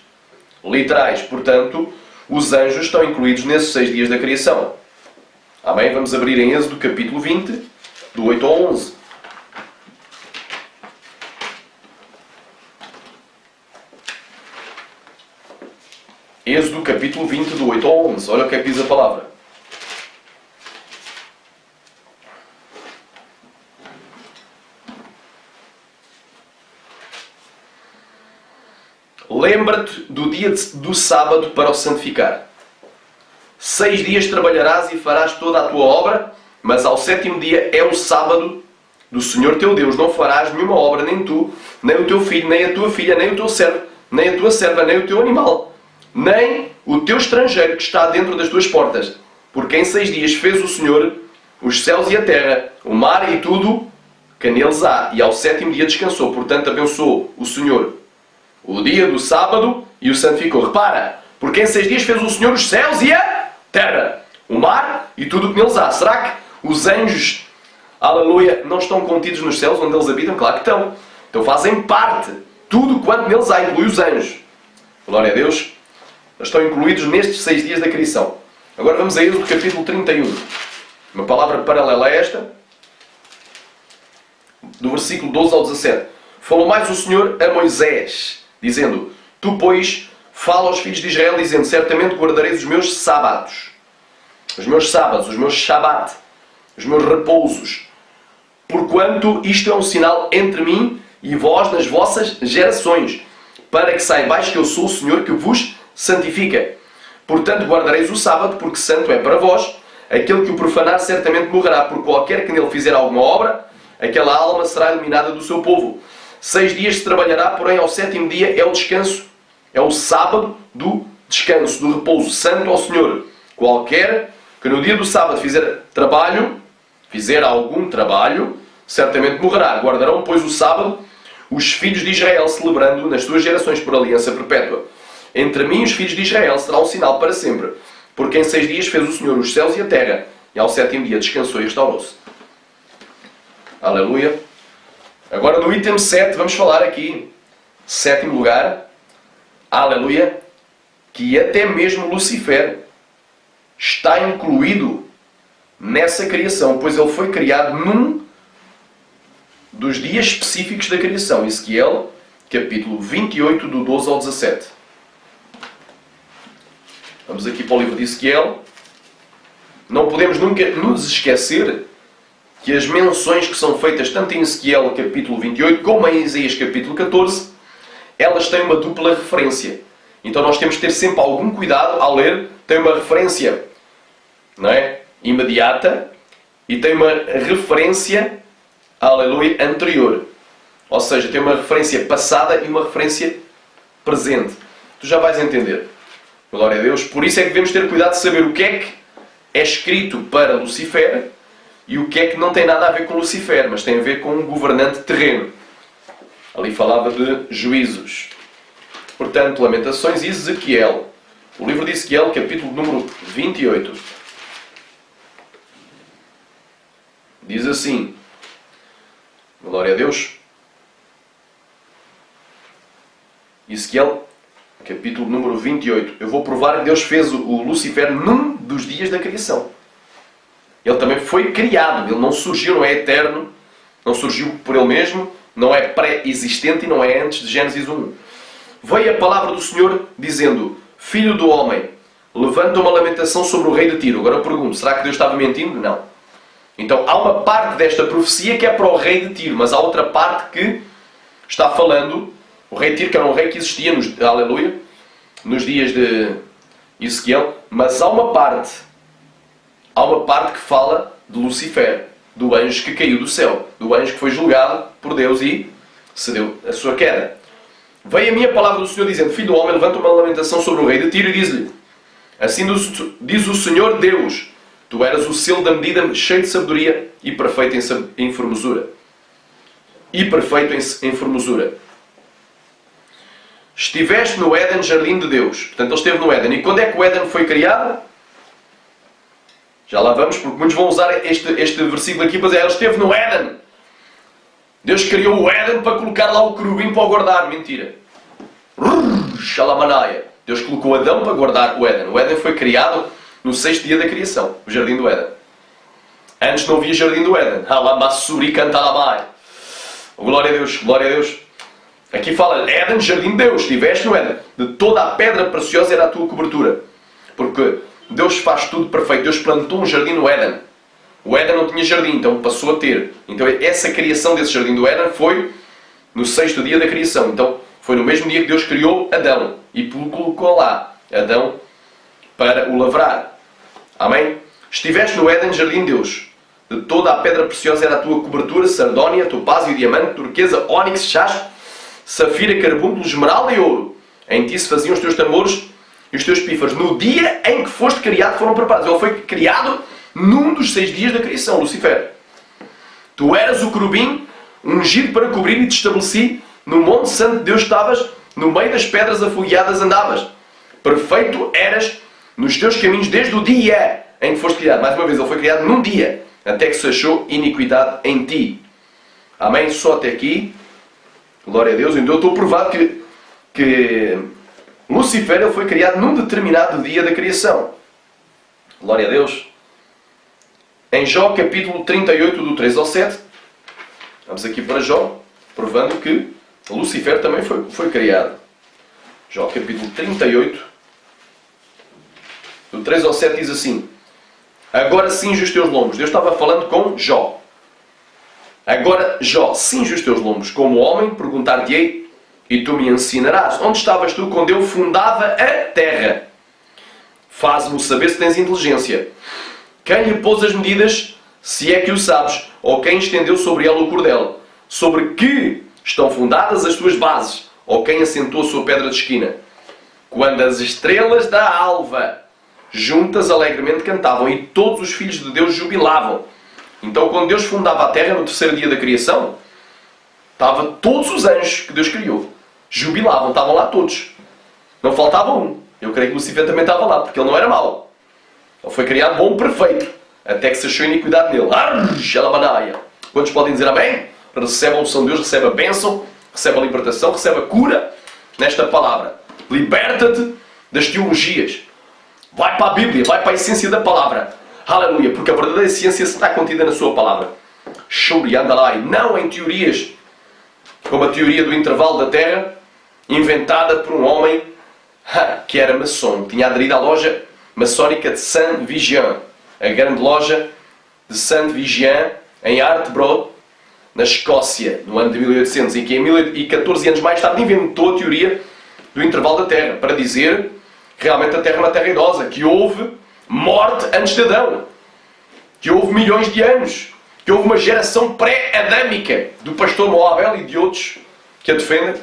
Literais. Portanto, os anjos estão incluídos nesses 6 dias da criação. Amém? Vamos abrir em Êxodo capítulo 20, do 8 ao 11. Êxodo capítulo 20, do 8 ao 11. Olha o que é que diz a palavra. Lembra-te do dia do sábado para o santificar. 6 dias trabalharás e farás toda a tua obra, mas ao 7º dia é o sábado do Senhor teu Deus. Não farás nenhuma obra, nem tu, nem o teu filho, nem a tua filha, nem o teu servo, nem a tua serva, nem o teu animal, nem o teu estrangeiro que está dentro das tuas portas. Porque em 6 dias fez o Senhor os céus e a terra, o mar e tudo que neles há. E ao 7º dia descansou. Portanto, abençoou o Senhor o dia do sábado e o santificou. Repara, porque em 6 dias fez o Senhor os céus e a terra, o mar e tudo o que neles há. Será que os anjos, aleluia, não estão contidos nos céus onde eles habitam? Claro que estão. Então fazem parte. Tudo quanto neles há, inclui os anjos. Glória a Deus. Eles estão incluídos nestes 6 dias da criação. Agora vamos a Êxodo capítulo 31. Uma palavra paralela a esta. Do versículo 12 ao 17. Falou mais o Senhor a Moisés, dizendo: Tu, pois, fala aos filhos de Israel, dizendo: Certamente guardareis os meus sábados, os meus shabat, os meus repousos, porquanto isto é um sinal entre mim e vós nas vossas gerações, para que saibais que eu sou o Senhor que vos santifica. Portanto, guardareis o sábado, porque santo é para vós. Aquele que o profanar certamente morrerá, por qualquer que nele fizer alguma obra, aquela alma será eliminada do seu povo. 6 dias se trabalhará, porém ao 7º dia é o descanso, é o sábado do descanso, do repouso, santo ao Senhor. Qualquer que no dia do sábado fizer algum trabalho, certamente morrerá. Guardarão, pois, o sábado os filhos de Israel, celebrando nas suas gerações por aliança perpétua. Entre mim e os filhos de Israel será um sinal para sempre, porque em 6 dias fez o Senhor os céus e a terra, e ao 7º dia descansou e restaurou-se. Aleluia. Agora no item 7, vamos falar aqui, 7º lugar, aleluia, que até mesmo Lucifer está incluído nessa criação, pois ele foi criado num dos dias específicos da criação. Ezequiel, capítulo 28, do 12 ao 17. Vamos aqui para o livro de Ezequiel. Não podemos nunca nos esquecer que as menções que são feitas tanto em Ezequiel, capítulo 28, como em Isaías, capítulo 14, elas têm uma dupla referência. Então nós temos que ter sempre algum cuidado ao ler. Tem uma referência, não é, imediata, e tem uma referência, aleluia, anterior. Ou seja, tem uma referência passada e uma referência presente. Tu já vais entender. Glória a Deus. Por isso é que devemos ter cuidado de saber o que é escrito para Lucifer e o que é que não tem nada a ver com Lucifer, mas tem a ver com um governante terreno. Ali falava de juízos. Portanto, Lamentações e Ezequiel. O livro de Ezequiel, capítulo número 28. Diz assim. Glória a Deus. Ezequiel, capítulo número 28. Eu vou provar que Deus fez o Lucifer num dos dias da criação. Ele também foi criado. Ele não surgiu, não é eterno. Não surgiu por ele mesmo. Não é pré-existente e não é antes de Gênesis 1. Veio a palavra do Senhor dizendo: Filho do homem, levanta uma lamentação sobre o rei de Tiro. Agora eu pergunto, será que Deus estava mentindo? Não. Então há uma parte desta profecia que é para o rei de Tiro, mas há outra parte que está falando, o rei de Tiro, que era um rei que existia nos dias de Ezequiel, mas há uma parte que fala de Lucifer, do anjo que caiu do céu, do anjo que foi julgado por Deus e cedeu a sua queda. Veio a minha palavra do Senhor dizendo: Filho do homem, levanta uma lamentação sobre o rei de Tiro e diz-lhe: Assim diz o Senhor Deus, tu eras o selo da medida, cheio de sabedoria e perfeito em formosura. Estiveste no Éden, jardim de Deus. Portanto, ele esteve no Éden. E quando é que o Éden foi criado? Já lá vamos, porque muitos vão usar este versículo aqui para dizer: ele esteve no Éden. Deus criou o Éden para colocar lá o querubim para o guardar. Mentira. Xalamanaia. Deus colocou Adão para guardar o Éden. O Éden foi criado no 6º dia da criação. O jardim do Éden. Antes não havia jardim do Éden. Halamassuri cantalamai. Glória a Deus, glória a Deus. Aqui fala Éden, jardim de Deus. Estiveste no Éden. De toda a pedra preciosa era a tua cobertura. Porque Deus faz tudo perfeito. Deus plantou um jardim no Éden. O Éden não tinha jardim, então passou a ter. Então essa criação desse jardim do Éden foi no 6º dia da criação. Então foi no mesmo dia que Deus criou Adão. E colocou lá Adão para o lavrar. Amém? Estiveste no Éden, jardim de Deus. De toda a pedra preciosa era a tua cobertura: sardónia, topázio, diamante, turquesa, ónix, jaspe, safira, carbúnculo, esmeralda e ouro. Em ti se faziam os teus tambores e os teus pífaros. No dia em que foste criado foram preparados. Ele foi criado num dos 6 dias da criação, Lucifer. Tu eras o querubim ungido para cobrir e te estabeleci no monte santo de Deus. Estavas no meio das pedras afogueadas, andavas. Perfeito eras nos teus caminhos desde o dia em que foste criado. Mais uma vez, ele foi criado num dia, até que se achou iniquidade em ti. Amém? Só até aqui. Glória a Deus. Então eu estou provado que Lucifer ele foi criado num determinado dia da criação. Glória a Deus. Em Jó, capítulo 38, do 3 ao 7. Vamos aqui para Jó, provando que Lucifer também foi criado. Jó, capítulo 38, do 3 ao 7 diz assim: Agora cinge os teus lombos. Deus estava falando com Jó. Agora, Jó, cinge os teus lombos. Como homem, perguntar-te-ei, e tu me ensinarás. Onde estavas tu quando eu fundava a terra? Faz-me saber se tens inteligência. Quem lhe pôs as medidas, se é que o sabes, ou quem estendeu sobre ela o cordel? Sobre que estão fundadas as tuas bases, ou quem assentou a sua pedra de esquina? Quando as estrelas da alva juntas alegremente cantavam, e todos os filhos de Deus jubilavam. Então, quando Deus fundava a terra no terceiro dia da criação, estavam todos os anjos que Deus criou. Jubilavam, estavam lá todos. Não faltava um. Eu creio que Lucifer também estava lá, porque ele não era mau. Ele foi criado bom, perfeito. Até que se achou iniquidade nele. Arrxalabanaia. Quantos podem dizer amém? Recebe a unção de Deus, recebe a bênção, recebe a libertação, recebe a cura nesta palavra. Liberta-te das teologias. Vai para a Bíblia, vai para a essência da palavra. Aleluia, porque a verdadeira ciência está contida na sua palavra. Shuriandalai, não em teorias como a teoria do intervalo da Terra, inventada por um homem que era maçom. Tinha aderido à loja maçónica de Saint-Vigian, a grande loja de Saint-Vigian, em Artbro, na Escócia, no ano de 1800, e que em 14 anos mais tarde inventou a teoria do intervalo da Terra, para dizer que realmente a Terra é uma terra idosa, que houve morte antes de Adão, que houve milhões de anos, que houve uma geração pré-adâmica do pastor Moabel e de outros que a defendem,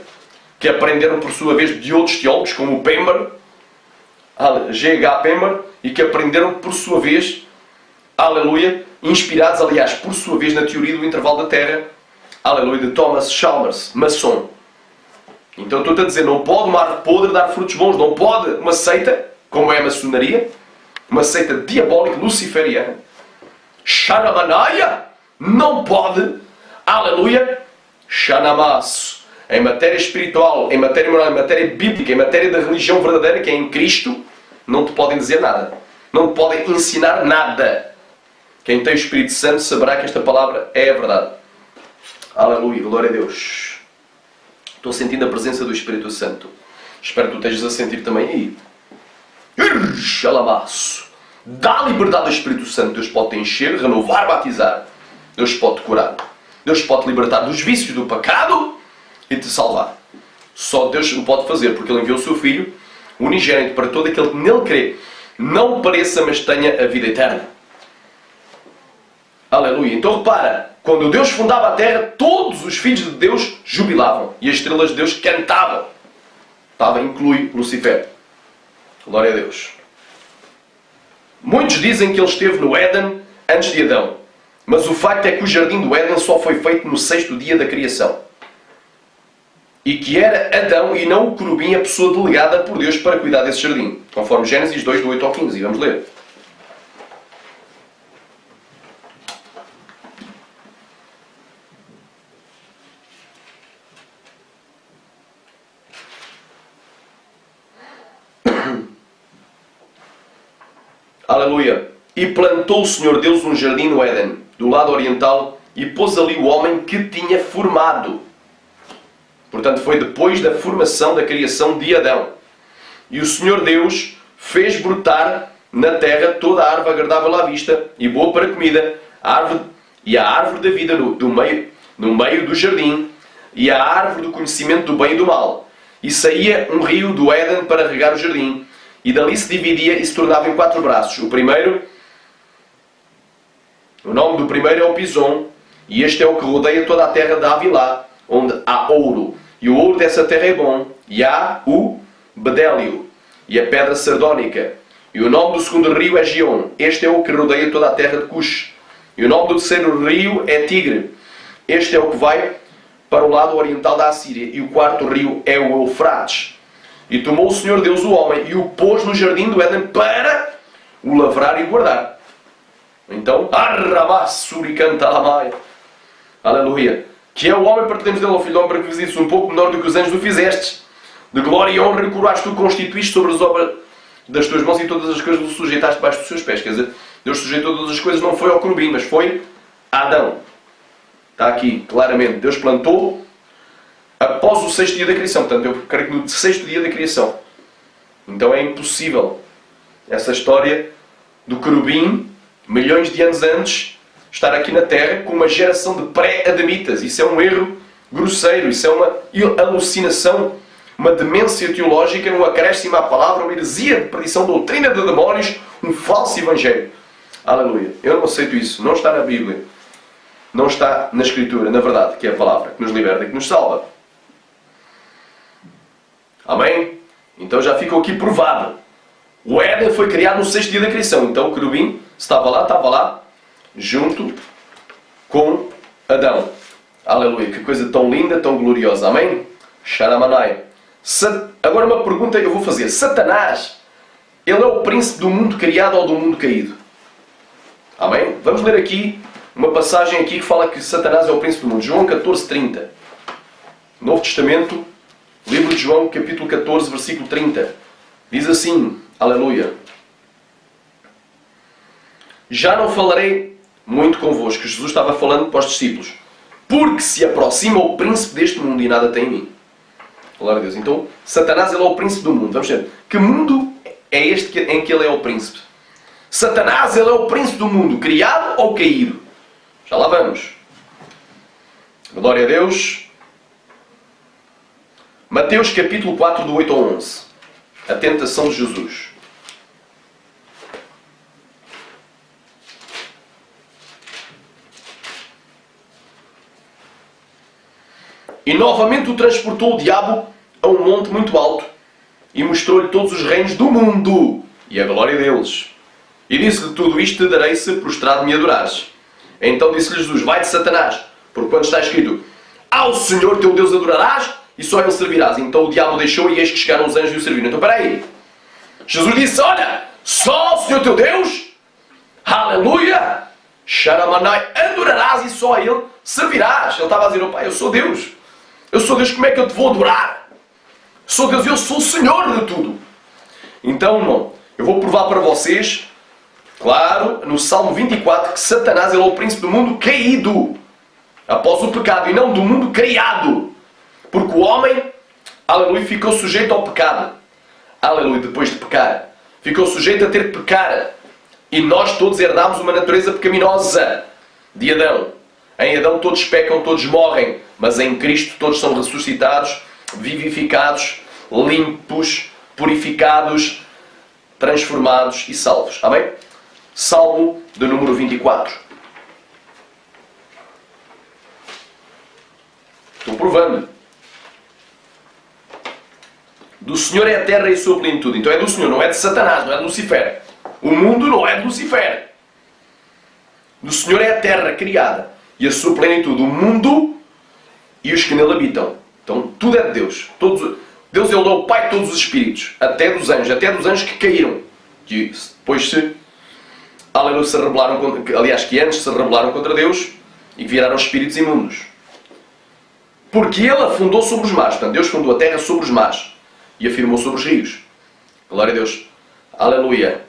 que aprenderam por sua vez de outros teólogos, como o Pember, G.H. Pember, e que aprenderam por sua vez, aleluia, inspirados, aliás, por sua vez, na teoria do intervalo da Terra, aleluia, de Thomas Chalmers, maçom. Então estou-te a dizer, não pode uma árvore podre dar frutos bons, não pode uma seita, como é a maçonaria, uma seita diabólica, luciferiana, Shanamanaya, não pode, aleluia, Shanamasu, em matéria espiritual, em matéria moral, em matéria bíblica, em matéria da religião verdadeira, que é em Cristo, não te podem dizer nada. Não te podem ensinar nada. Quem tem o Espírito Santo saberá que esta palavra é a verdade. Aleluia, glória a Deus. Estou sentindo a presença do Espírito Santo. Espero que tu estejas a sentir também aí. Xalamaço. Dá liberdade ao Espírito Santo. Deus pode te encher, renovar, batizar. Deus pode te curar. Deus pode te libertar dos vícios do pecado e te salvar. Só Deus o pode fazer, porque Ele enviou o seu Filho, unigênito, para todo aquele que nele crê, não pereça, mas tenha a vida eterna. Aleluia. Então repara, quando Deus fundava a terra, todos os filhos de Deus jubilavam. E as estrelas de Deus cantavam. Inclui Lucifer. Glória a Deus. Muitos dizem que ele esteve no Éden antes de Adão. Mas o facto é que o jardim do Éden só foi feito no 6º dia da criação. E que era Adão e não o querubim a pessoa delegada por Deus para cuidar desse jardim. Conforme Gênesis 2, do 8 ao 15. Vamos ler. Aleluia. E plantou o Senhor Deus um jardim no Éden, do lado oriental, e pôs ali o homem que tinha formado. Portanto, foi depois da formação da criação de Adão. E o Senhor Deus fez brotar na terra toda a árvore agradável à vista e boa para comida, a árvore da vida no meio do jardim, e a árvore do conhecimento do bem e do mal. E saía um rio do Éden para regar o jardim, e dali se dividia e se tornava em 4 braços. O nome do primeiro é o Pison, e este é o que rodeia toda a terra de Avilá, onde há ouro. E o ouro dessa terra é bom, e há o bedélio, e a pedra sardónica. E o nome do segundo rio é Gion. Este é o que rodeia toda a terra de Cush. E o nome do terceiro rio é Tigre. Este é o que vai para o lado oriental da Assíria. E o quarto rio é o Eufrates. E tomou o Senhor Deus o homem e o pôs no jardim do Éden para o lavrar e guardar. Então, aleluia. Que é o homem, partilhamos dele ao filho do homem, para que visites um pouco menor do que os anjos o fizestes. De glória e honra e coroaste tu, constituíste sobre as obras das tuas mãos, e todas as coisas o sujeitaste debaixo dos seus pés. Quer dizer, Deus sujeitou todas as coisas, não foi ao querubim, mas foi a Adão. Está aqui, claramente. Deus plantou após o 6º dia da criação. Portanto, eu creio que no 6º dia da criação. Então é impossível essa história do querubim, milhões de anos antes, estar aqui na Terra com uma geração de pré-adamitas. Isso é um erro grosseiro, isso é uma alucinação, uma demência teológica, um acréscimo à palavra, uma heresia de perdição, doutrina de demónios, um falso evangelho. Aleluia. Eu não aceito isso. Não está na Bíblia. Não está na Escritura, na verdade, que é a palavra que nos liberta e que nos salva. Amém? Então já ficou aqui provado. O Éden foi criado no 6º dia da criação. Então o querubim estava lá, junto com Adão. Aleluia. Que coisa tão linda, tão gloriosa. Amém? Sharamanai. Agora uma pergunta eu vou fazer. Satanás, ele é o príncipe do mundo criado ou do mundo caído? Amém? Vamos ler aqui uma passagem aqui que fala que Satanás é o príncipe do mundo. João 14:30. Novo Testamento, livro de João, capítulo 14, versículo 30. Diz assim, aleluia. Já não falarei muito convosco. Jesus estava falando para os discípulos. Porque se aproxima o príncipe deste mundo e nada tem em mim. Glória a Deus. Então, Satanás ele é o príncipe do mundo. Vamos ver. Que mundo é este em que ele é o príncipe? Satanás ele é o príncipe do mundo. Criado ou caído? Já lá vamos. Glória a Deus. Mateus capítulo 4, do 8 ao 11. A tentação de Jesus. E novamente o transportou o diabo a um monte muito alto e mostrou-lhe todos os reinos do mundo e a glória deles. E disse-lhe, tudo isto te darei se prostrado me adorares. Então disse-lhe Jesus, vai-te Satanás, porque quando está escrito, ao Senhor teu Deus adorarás e só Ele servirás. Então o diabo deixou e eis que chegaram os anjos e o serviram. Então espera aí. Jesus disse, olha, só ao Senhor teu Deus, aleluia, Sharamanai, adorarás e só a Ele servirás. Ele estava a dizer, oh Pai, eu sou Deus. Eu sou Deus, como é que eu te vou adorar? Sou Deus, eu sou o Senhor de tudo. Então, irmão, eu vou provar para vocês, claro, no Salmo 24, que Satanás ele é o príncipe do mundo caído, após o pecado, e não do mundo criado. Porque o homem, aleluia, ficou sujeito ao pecado. Aleluia, depois de pecar. Ficou sujeito a ter que pecar. E nós todos herdámos uma natureza pecaminosa de Adão. Em Adão todos pecam, todos morrem, mas em Cristo todos são ressuscitados, vivificados, limpos, purificados, transformados e salvos. Amém? Salmo de número 24. Estou provando. Do Senhor é a terra e a sua plenitude. Então é do Senhor, não é de Satanás, não é de Lucifer. O mundo não é de Lucifer. Do Senhor é a terra criada e a sua plenitude, o mundo e os que nele habitam. Então, tudo é de Deus. Deus ele é o Pai de todos os espíritos, até dos anjos que caíram. Que depois aleluia, se rebelaram, aliás, que antes se rebelaram contra Deus e que viraram espíritos imundos. Porque Ele afundou sobre os mares. Portanto, Deus fundou a terra sobre os mares e afirmou sobre os rios. Glória a Deus. Aleluia.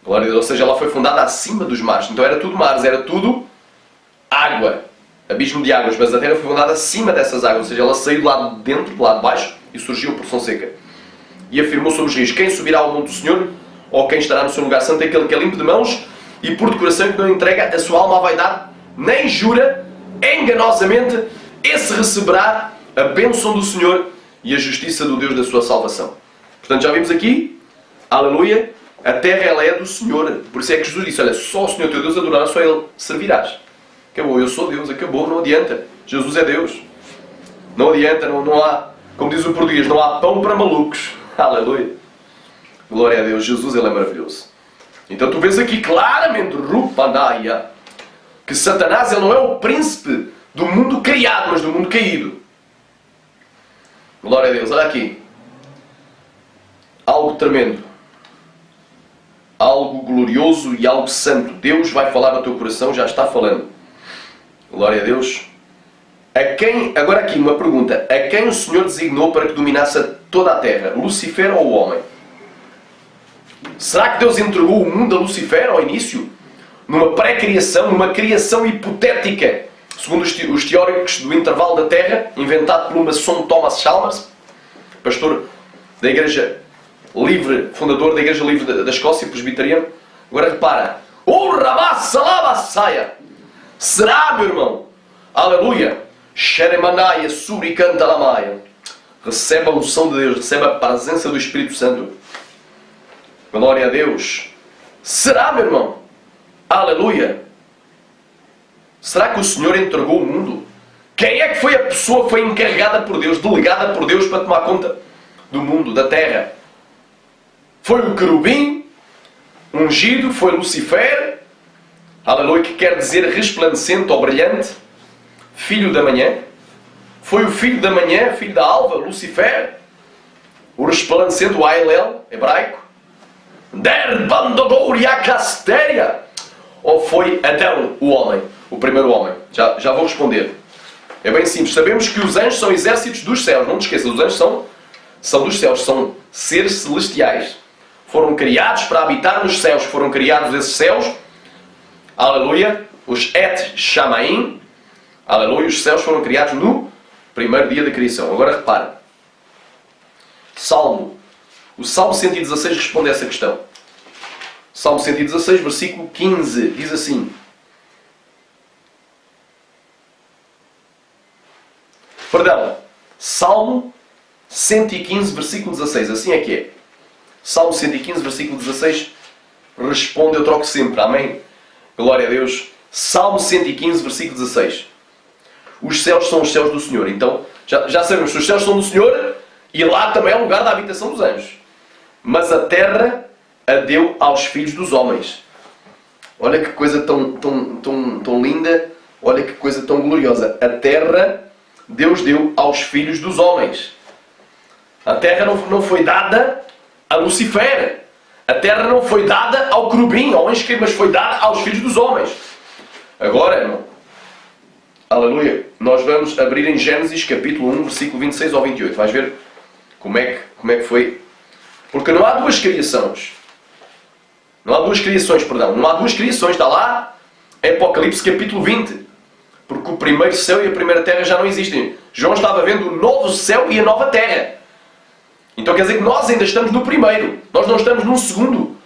Glória a Deus. Ou seja, ela foi fundada acima dos mares. Então era tudo mares, era tudo água, abismo de águas, mas a terra foi fundada acima dessas águas, ou seja, ela saiu de lá de dentro, de lá de baixo, e surgiu por porção seca. E afirmou sobre os rios, quem subirá ao monte do Senhor, ou quem estará no seu lugar santo, é aquele que é limpo de mãos, e por de coração que não entrega a sua alma à vaidade, nem jura enganosamente, esse receberá a bênção do Senhor e a justiça do Deus da sua salvação. Portanto, já vimos aqui, aleluia, a terra ela é do Senhor. Por isso é que Jesus disse, olha, só o Senhor teu Deus adorarás, só Ele servirás. Acabou, eu sou Deus, acabou, não adianta. Jesus é Deus. Não adianta, não há, como diz o português, não há pão para malucos. Aleluia. Glória a Deus, Jesus ele é maravilhoso. Então tu vês aqui claramente, Rupanaya, que Satanás ele não é o príncipe do mundo criado, mas do mundo caído. Glória a Deus, olha aqui. Algo tremendo. Algo glorioso e algo santo. Deus vai falar no teu coração, já está falando. Glória a Deus. Agora aqui uma pergunta. A quem o Senhor designou para que dominasse toda a terra? Lucifer ou o homem? Será que Deus entregou o mundo a Lucifer ao início? Numa pré-criação, numa criação hipotética? Segundo os teóricos do intervalo da Terra, inventado pelo maçom Thomas Chalmers, pastor da Igreja Livre, fundador da Igreja Livre da Escócia, presbiteriano. Agora repara. O Rabassalabassaia. Será, meu irmão? Aleluia. Xeremanaya, Suricantalamaya. Recebe a unção de Deus, recebe a presença do Espírito Santo. Glória a Deus. Será, meu irmão? Aleluia. Será que o Senhor entregou o mundo? Quem é que foi a pessoa que foi encarregada por Deus, delegada por Deus para tomar conta do mundo, da terra? Foi o querubim ungido? Foi Lucifer? aleluia, que quer dizer resplandecente ou brilhante, filho da manhã. Foi o filho da manhã, filho da alva, Lucifer, o resplandecente, o Ailel, hebraico. Der Bandogoria Castéria. Ou foi Adão, o homem, o primeiro homem? Já vou responder. É bem simples. Sabemos que os anjos são exércitos dos céus. Não te esqueças, os anjos são dos céus, são seres celestiais. Foram criados para habitar nos céus. Foram criados esses céus, aleluia, os Et Shamaim, aleluia, os céus foram criados no primeiro dia da criação. Agora repara. O Salmo 116 responde a essa questão. Salmo 116, versículo 15, diz assim. Perdão, Salmo 115, versículo 16, assim é que é. Salmo 115, versículo 16, responde, eu troco sempre, amém? Glória a Deus. Salmo 115, versículo 16. Os céus são os céus do Senhor. Então, já sabemos que os céus são do Senhor e lá também é o lugar da habitação dos anjos. Mas a terra a deu aos filhos dos homens. Olha que coisa tão linda, olha que coisa tão gloriosa. A terra Deus deu aos filhos dos homens. A terra não foi dada a Lucifer. A terra não foi dada ao querubim, ao anjo caído, mas foi dada aos filhos dos homens. Agora, irmão, aleluia, nós vamos abrir em Gênesis capítulo 1, versículo 26 ao 28. Vais ver como é que foi. Porque não há duas criações. Não há duas criações, está lá em Apocalipse capítulo 20. Porque o primeiro céu e a primeira terra já não existem. João estava vendo o novo céu e a nova terra. Então quer dizer que nós ainda estamos no primeiro. Nós não estamos num segundo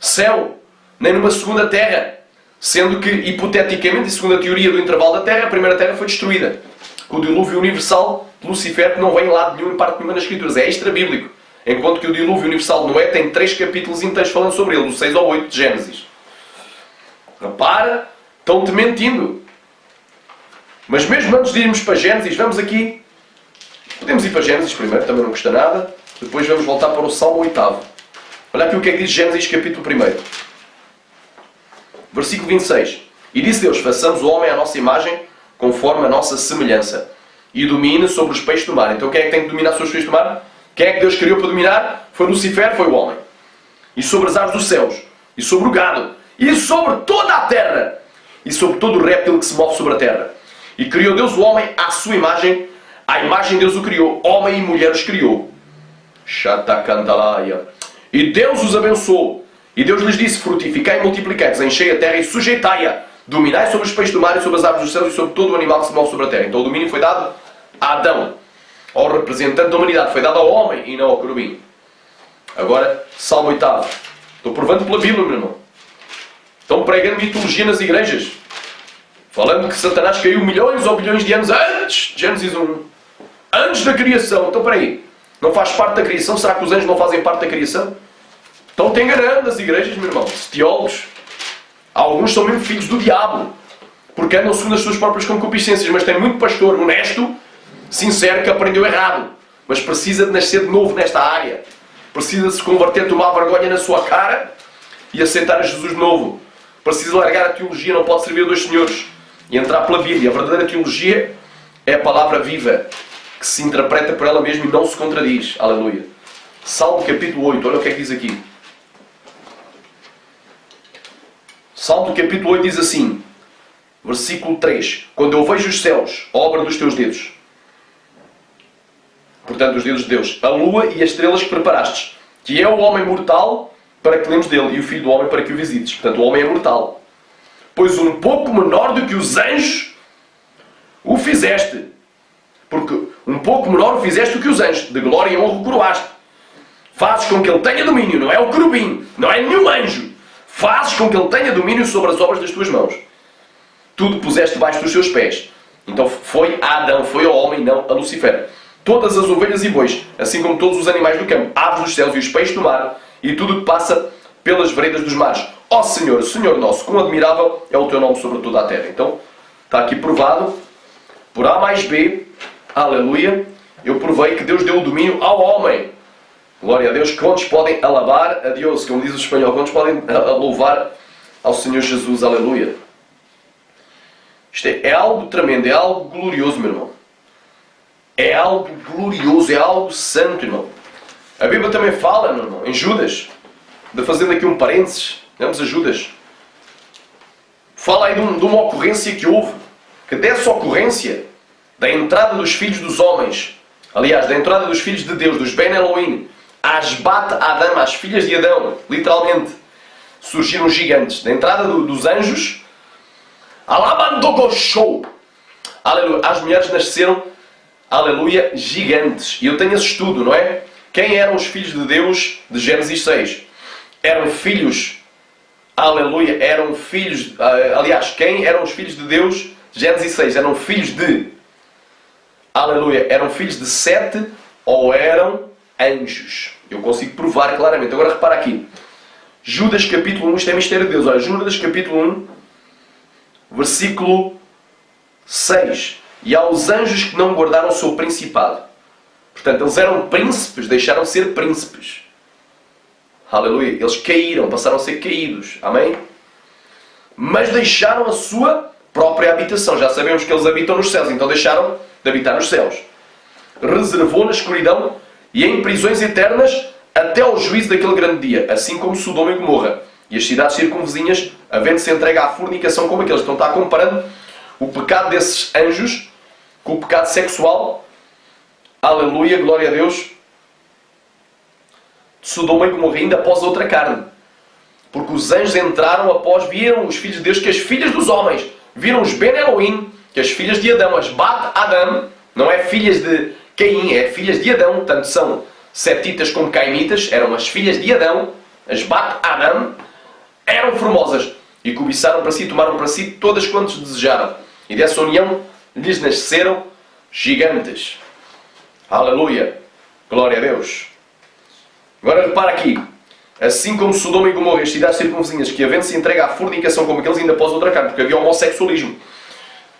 céu, nem numa segunda terra. Sendo que, hipoteticamente, e segundo a teoria do intervalo da terra, a primeira terra foi destruída. Com o dilúvio universal de Lucifer, que não vem em lado nenhum em parte nenhuma nas Escrituras. É extra-bíblico. Enquanto que o dilúvio universal de Noé tem 3 capítulos inteiros falando sobre ele, do 6 ao 8 de Gênesis. Repara, estão-te mentindo. Mas mesmo antes de irmos para Gênesis, vamos aqui. Podemos ir para Gênesis primeiro, também não custa nada. Depois vamos voltar para o Salmo 8. Olha aqui o que é que diz Gênesis capítulo 1. Versículo 26. E disse Deus, façamos o homem à nossa imagem, conforme a nossa semelhança. E domine sobre os peixes do mar. Então quem é que tem que dominar sobre os peixes do mar? Quem é que Deus criou para dominar? Foi Lucifer, foi o homem. E sobre as aves dos céus. E sobre o gado. E sobre toda a terra. E sobre todo o réptil que se move sobre a terra. E criou Deus o homem à sua imagem. À imagem de Deus o criou. Homem e mulher os criou. Shatakandalaya. E Deus os abençoou. E Deus lhes disse, frutificai e multiplicai-vos, enchei a terra e sujeitai-a. Dominai sobre os peixes do mar e sobre as aves dos céus e sobre todo o animal que se move sobre a terra. Então o domínio foi dado a Adão. Ao representante da humanidade. Foi dado ao homem e não ao querubim. Agora, Salmo 8. Estou provando pela Bíblia, meu irmão. Estão pregando mitologia nas igrejas. Falando que Satanás caiu milhões ou bilhões de anos antes. Gênesis 1. Antes da criação. Então, peraí. Não faz parte da criação? Será que os anjos não fazem parte da criação? Estão-te enganando as igrejas, meu irmão. Os teólogos. Alguns são mesmo filhos do diabo. Porque andam segundo as suas próprias concupiscências. Mas tem muito pastor honesto, sincero, que aprendeu errado. Mas precisa de nascer de novo nesta área. Precisa de se converter, tomar vergonha na sua cara e aceitar a Jesus de novo. Precisa largar a teologia, não pode servir a dois senhores. E entrar pela Bíblia. A verdadeira teologia é a palavra viva, que se interpreta por ela mesma e não se contradiz. Aleluia. Salmo capítulo 8, olha o que é que diz aqui. Salmo capítulo 8 diz assim, versículo 3. Quando eu vejo os céus, obra dos teus dedos. Portanto, os dedos de Deus. A lua e as estrelas que preparastes. Que é o homem mortal para que lemos dele. E o filho do homem para que o visites. Portanto, o homem é mortal. Pois um pouco menor do que os anjos o fizeste. Porque um pouco menor o fizeste do que os anjos. De glória e honra o coroaste. Fazes com que ele tenha domínio. Não é o querubim. Não é nenhum anjo. Fazes com que ele tenha domínio sobre as obras das tuas mãos. Tudo puseste debaixo dos seus pés. Então foi a Adão, foi ao homem, não a Lucifer. Todas as ovelhas e bois, assim como todos os animais do campo, aves dos céus e os peixes do mar, e tudo que passa pelas veredas dos mares. Ó Senhor, Senhor nosso, quão admirável é o teu nome sobre toda a terra. Então, está aqui provado, por A mais B, aleluia, eu provei que Deus deu o domínio ao homem. Glória a Deus. Quantos podem alabar a Deus, como diz o espanhol, quantos podem louvar ao Senhor Jesus, aleluia. Isto é algo tremendo, é algo glorioso, meu irmão. É algo glorioso, é algo santo, irmão. A Bíblia também fala, meu irmão, em Judas, fazendo aqui um parênteses, vamos a Judas. Fala aí de uma ocorrência que houve, que dessa ocorrência, da entrada dos filhos dos homens, aliás, da entrada dos filhos de Deus, dos Ben Elohim, Asbat Adam, as filhas de Adão, literalmente, surgiram gigantes. Da entrada dos anjos, Alabandogoshou, aleluia, as mulheres nasceram, aleluia, gigantes. E eu tenho esse estudo, não é? Quem eram os filhos de Deus de Gênesis 6? Eram filhos, aleluia, eram filhos, aliás, quem eram os filhos de Deus de Gênesis 6? Eram filhos de, aleluia, eram filhos de Sete ou eram anjos? Eu consigo provar claramente. Agora repara aqui. Judas capítulo 1, isto é mistério de Deus. Olha, Judas capítulo 1, versículo 6. E aos anjos que não guardaram o seu principado. Portanto, eles eram príncipes, deixaram de ser príncipes. Aleluia. Eles caíram, passaram a ser caídos. Amém? Mas deixaram a sua própria habitação. Já sabemos que eles habitam nos céus, então deixaram de habitar nos céus. Reservou na escuridão e em prisões eternas até ao juízo daquele grande dia, assim como Sodoma e Gomorra e as cidades circunvizinhas, havendo-se entregue à fornicação como aqueles. Então está comparando o pecado desses anjos com o pecado sexual, aleluia, glória a Deus, de Sodoma e Gomorra, ainda após a outra carne. Porque os anjos entraram após, viram os filhos de Deus, que as filhas dos homens, viram os Ben Elohim, que as filhas de Adão, as Bat Adam, não é filhas de Caim, é filhas de Adão, tanto são setitas como caimitas, eram as filhas de Adão, as Bat Adam, eram formosas e cobiçaram para si, tomaram para si todas quantas desejaram. E dessa união lhes nasceram gigantes. Aleluia! Glória a Deus! Agora repara aqui. Assim como Sodoma e Gomorra, as cidades circunvizinhas, que havendo-se entregue à fornicação como aqueles, ainda após outra carne, porque havia homossexualismo.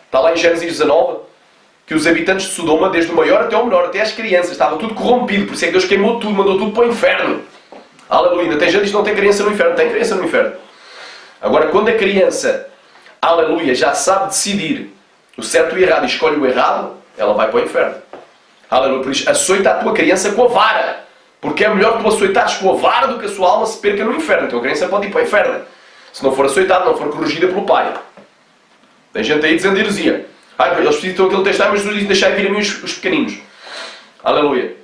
Está lá em Gênesis 19, que os habitantes de Sodoma, desde o maior até o menor, até as crianças, estava tudo corrompido. Por isso é que Deus queimou tudo, mandou tudo para o inferno. Aleluia! Ainda tem gente que não tem criança no inferno. Tem criança no inferno. Agora, quando a criança, aleluia, já sabe decidir o certo e o errado e escolhe o errado, ela vai para o inferno. Aleluia! Por isso, açoita a tua criança com a vara. Porque é melhor tu açoitares com a vara do que a sua alma se perca no inferno. Então a criança pode ir para o inferno. Se não for açoitada, não for corrigida pelo pai. Tem gente aí dizendo heresia. Eles citam aquele texto, mas Jesus diz, deixai vir a mim os pequeninos. Aleluia.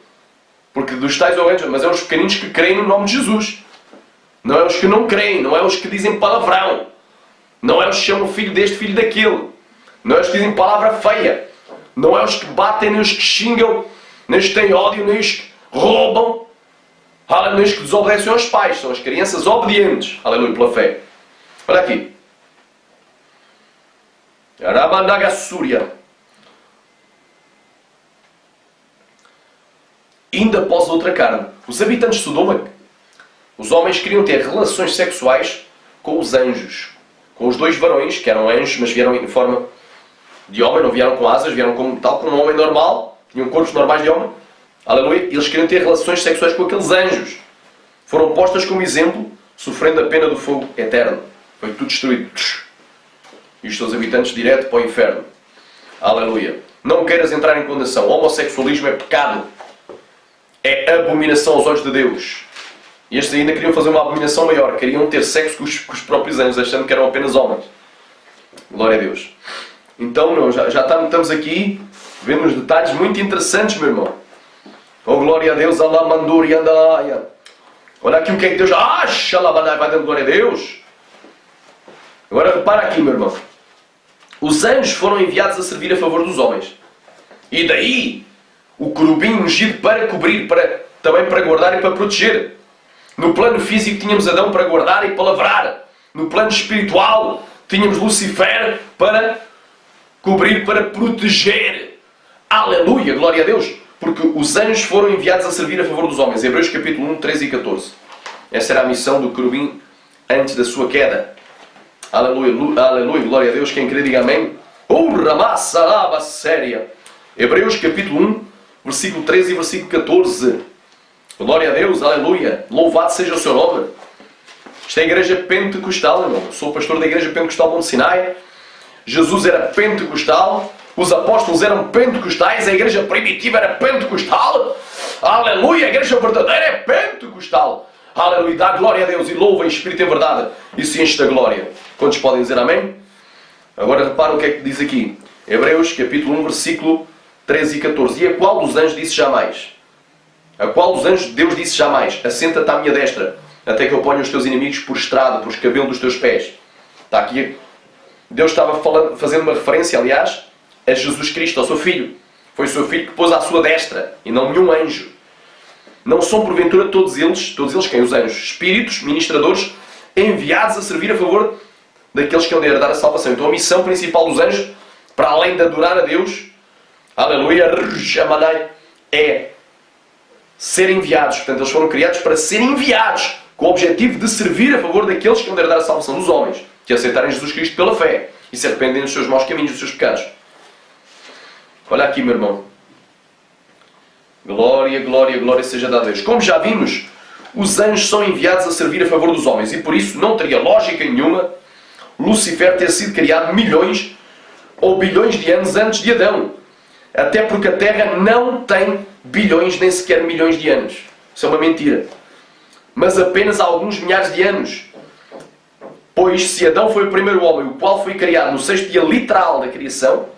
Porque dos tais ou anjos, mas é os pequeninos que creem no nome de Jesus. Não é os que não creem, não é os que dizem palavrão. Não é os que chamam filho deste, filho daquele. Não é os que dizem palavra feia. Não é os que batem, nem os que xingam, nem os que têm ódio, nem os que roubam. Aleluia, os que desobedecem aos pais. São as crianças obedientes. Aleluia, pela fé. Olha aqui. Arabandagassúria. Ainda após outra carne. Os habitantes de Sodoma, os homens queriam ter relações sexuais com os anjos. Com os dois varões, que eram anjos, mas vieram em forma de homem, não vieram com asas, vieram tal como um homem normal, tinham corpos normais de homem. Aleluia. Eles queriam ter relações sexuais com aqueles anjos. Foram postas como exemplo, sofrendo a pena do fogo eterno. Foi tudo destruído. E os seus habitantes direto para o inferno. Aleluia. Não queiras entrar em condenação. O homossexualismo é pecado. É abominação aos olhos de Deus. E estes ainda queriam fazer uma abominação maior. Queriam ter sexo com os próprios anjos, achando que eram apenas homens. Glória a Deus. Então, não, já estamos aqui vendo uns detalhes muito interessantes, meu irmão. Oh, glória a Deus. Allah manduri andalaya. Olha aqui o que é que Deus... vai dando glória a Deus. Agora repara aqui, meu irmão. Os anjos foram enviados a servir a favor dos homens. E daí o querubim ungido para cobrir, também para guardar e para proteger. No plano físico tínhamos Adão para guardar e para lavrar. No plano espiritual tínhamos Lucifer para cobrir, para proteger. Aleluia, glória a Deus. Porque os anjos foram enviados a servir a favor dos homens. Hebreus capítulo 1, 13 e 14. Essa era a missão do querubim antes da sua queda. Aleluia, aleluia, glória a Deus. Quem crê diga amém. Séria. Hebreus capítulo 1, versículo 13 e versículo 14. Glória a Deus, aleluia. Louvado seja o seu nome. Isto é a igreja pentecostal, irmão. Eu sou pastor da igreja pentecostal Monte Sinai. Jesus era pentecostal. Os apóstolos eram pentecostais. A igreja primitiva era pentecostal. Aleluia! A igreja verdadeira é pentecostal. Aleluia! Dá glória a Deus e louva em espírito e em verdade. E se enche da glória. Quantos podem dizer amém? Agora repara o que é que diz aqui. Hebreus capítulo 1, versículo 13 e 14. E a qual dos anjos disse jamais? A qual dos anjos Deus disse jamais? Assenta-te à minha destra, até que eu ponha os teus inimigos por estrado, por escabelo dos teus pés. Está aqui. Deus estava fazendo uma referência, aliás, a Jesus Cristo, ao seu Filho. Foi o seu Filho que pôs à sua destra, e não nenhum anjo. Não são, porventura, todos eles quem? Os anjos, espíritos, ministradores, enviados a servir a favor daqueles que hão de herdar a salvação. Então a missão principal dos anjos, para além de adorar a Deus, aleluia, é ser enviados. Portanto, eles foram criados para serem enviados, com o objetivo de servir a favor daqueles que hão de herdar a salvação dos homens, que aceitarem Jesus Cristo pela fé e se arrependem dos seus maus caminhos, dos seus pecados. Olha aqui, meu irmão. Glória, glória, glória seja dada a Deus. Como já vimos, os anjos são enviados a servir a favor dos homens, e por isso não teria lógica nenhuma Lucifer ter sido criado milhões ou bilhões de anos antes de Adão. Até porque a Terra não tem bilhões nem sequer milhões de anos. Isso é uma mentira. Mas apenas há alguns milhares de anos. Pois se Adão foi o primeiro homem, o qual foi criado no sexto dia literal da criação,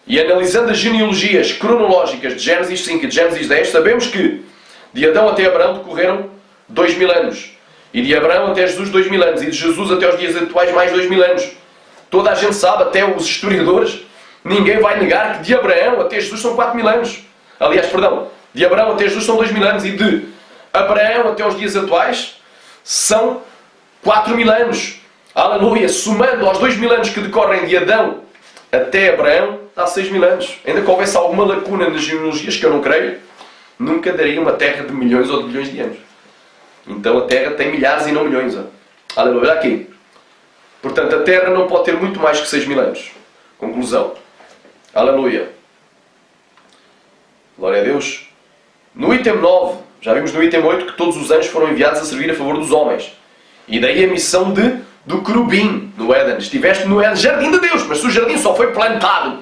e analisando as genealogias cronológicas de Gênesis 5 e de Gênesis 10, sabemos que de Adão até Abraão decorreram 2000 anos. E de Abraão até Jesus 2000 anos. E de Jesus até os dias atuais mais 2000 anos. Toda a gente sabe, até os historiadores, ninguém vai negar que de Abraão até Jesus são 4000 anos. Aliás, perdão, de Abraão até Jesus são 2000 anos. E de Abraão até os dias atuais são 4000 anos. Aleluia! Somando aos 2000 anos que decorrem de Adão até Abraão, dá 6000 anos. Ainda que houvesse alguma lacuna nas genealogias, que eu não creio, nunca daria uma terra de milhões ou de bilhões de anos. Então a Terra tem milhares e não milhões. Aleluia. Olha aqui. Portanto, a Terra não pode ter muito mais que 6000 anos. Conclusão. Aleluia. Glória a Deus. No item 9, já vimos no item 8 que todos os anjos foram enviados a servir a favor dos homens. E daí a missão do querubim no Éden. Estiveste no Éden, jardim de Deus, mas se o jardim só foi plantado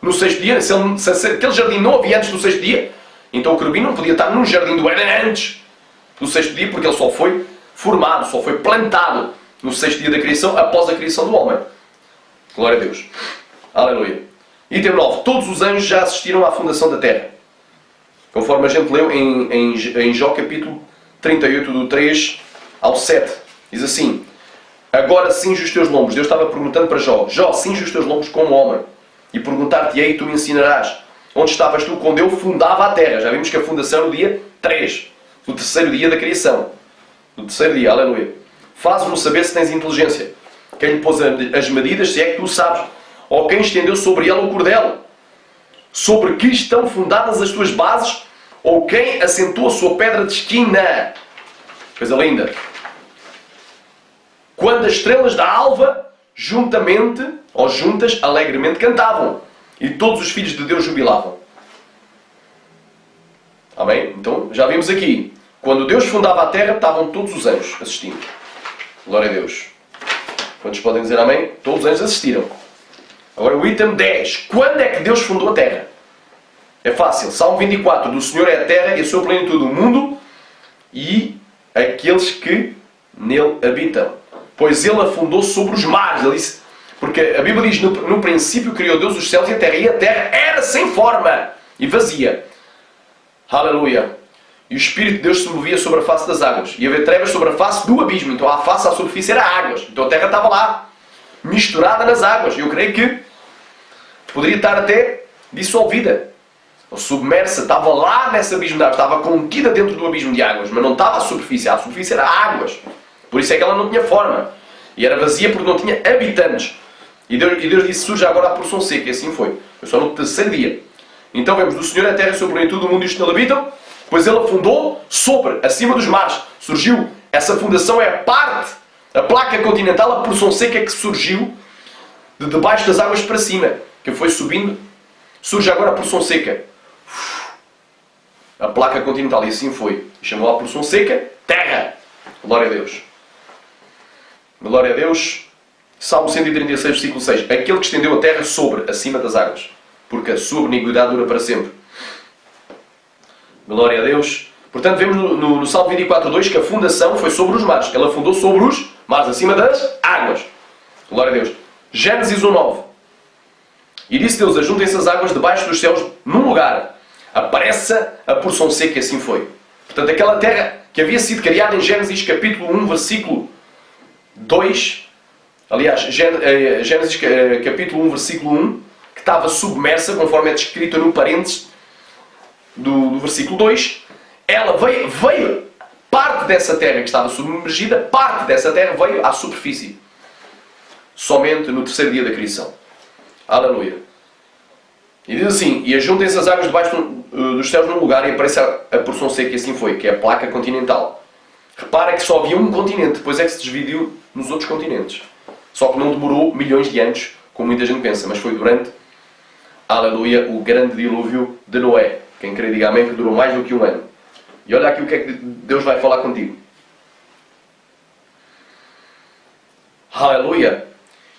no sexto dia, se aquele jardim não havia antes do sexto dia, então o querubim não podia estar num jardim do Éden antes do sexto dia, porque ele só foi formado, só foi plantado no sexto dia da criação, após a criação do homem. Glória a Deus. Aleluia. Item 9. Todos os anjos já assistiram à fundação da terra. Conforme a gente leu em Jó capítulo 38, do 3 ao 7. Diz assim: agora cinge os teus lombos. Deus estava perguntando para Jó: Jó, cinge os teus lombos como homem, e perguntar-te-ei e tu me ensinarás. Onde estavas tu quando eu fundava a terra? Já vimos que a fundação no dia 3. No terceiro dia da criação. No terceiro dia, aleluia. Faz-me saber se tens inteligência. Quem lhe pôs as medidas, se é que tu sabes. Ou quem estendeu sobre ela o cordel. Sobre que estão fundadas as tuas bases. Ou quem assentou a sua pedra de esquina. Coisa linda. Quando as estrelas da alva, juntamente, ou juntas, alegremente cantavam. E todos os filhos de Deus jubilavam. Amém? Então, já vimos aqui. Quando Deus fundava a terra, estavam todos os anjos assistindo. Glória a Deus. Quantos podem dizer amém? Todos os anjos assistiram. Agora o item 10. Quando é que Deus fundou a terra? É fácil. Salmo 24. Do Senhor é a terra e a sua plenitude, o mundo e aqueles que nele habitam. Pois Ele a fundou sobre os mares. Ele disse, porque a Bíblia diz, no princípio criou Deus os céus e a terra. E a terra era sem forma e vazia. Aleluia. E o Espírito de Deus se movia sobre a face das águas. E havia trevas sobre a face do abismo. Então a face à superfície era águas. Então a terra estava lá, misturada nas águas. E eu creio que poderia estar até dissolvida. Ou submersa. Estava lá nesse abismo de águas. Estava contida dentro do abismo de águas. Mas não estava à superfície. A superfície era águas. Por isso é que ela não tinha forma. E era vazia porque não tinha habitantes. E Deus disse, surge agora a porção seca. E assim foi. Foi só no terceiro dia. Então vemos do Senhor a terra sobre o plenitude do mundo e os que nele habitam. Pois Ele afundou sobre, acima dos mares. Surgiu. Essa fundação é a parte, a placa continental, a porção seca que surgiu de debaixo das águas para cima. Que foi subindo. Surge agora a porção seca. A placa continental. E assim foi. Chamou a porção seca terra. Glória a Deus. Glória a Deus. Salmo 136, versículo 6. Aquele que estendeu a terra sobre, acima das águas, porque a sua benignidade dura para sempre. Glória a Deus. Portanto, vemos no Salmo 24, 2 que a fundação foi sobre os mares. Ele afundou sobre os mares, acima das águas. Glória a Deus. Gênesis 1, 9. E disse Deus, ajuntem-se as águas debaixo dos céus num lugar. Apareça a porção seca, e assim foi. Portanto, aquela terra que havia sido criada em Gênesis capítulo 1, versículo 2, aliás, Gênesis capítulo 1, versículo 1, que estava submersa, conforme é descrito no parênteses do versículo 2, ela veio, parte dessa terra que estava submergida, parte dessa terra veio à superfície. Somente no terceiro dia da criação. Aleluia. E diz assim, e ajuntem-se as águas debaixo dos céus num lugar e apareça a porção seca, e assim foi, que é a placa continental. Repara que só havia um continente, depois é que se dividiu nos outros continentes. Só que não demorou milhões de anos, como muita gente pensa, mas foi durante, aleluia, o grande dilúvio de Noé. Quem crê diga amém, que durou mais do que um ano. E olha aqui o que é que Deus vai falar contigo. Aleluia.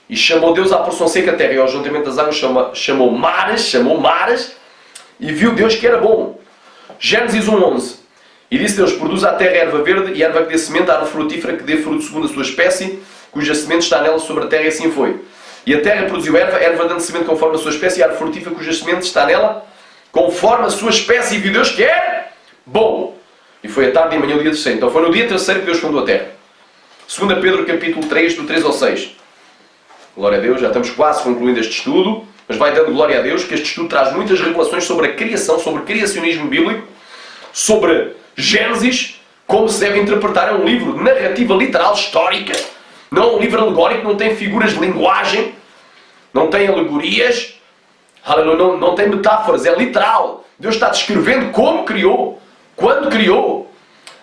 E chamou Deus à porção seca a terra, e ao juntamento das águas chamou mares, e viu Deus que era bom. Gênesis 1:11. E disse Deus, produz a terra erva verde, e erva que dê semente, árvore frutífera que dê fruto segundo a sua espécie, cuja semente está nela sobre a terra, e assim foi. E a terra produziu erva dando semente conforme a sua espécie, e árvore frutífera cuja semente está nela, conforme a sua espécie, e viu Deus que era bom. E foi a tarde e amanhã o dia terceiro. Então foi no dia terceiro que Deus fundou a terra. 2 Pedro capítulo 3, do 3 ao 6. Glória a Deus, já estamos quase concluindo este estudo, mas vai dando glória a Deus que este estudo traz muitas revelações sobre a criação, sobre o criacionismo bíblico, sobre Gênesis, como se deve interpretar. É um livro de narrativa literal, histórica, não é um livro alegórico, não tem figuras de linguagem, não tem alegorias, não tem metáforas, é literal. Deus está descrevendo como criou, quando criou.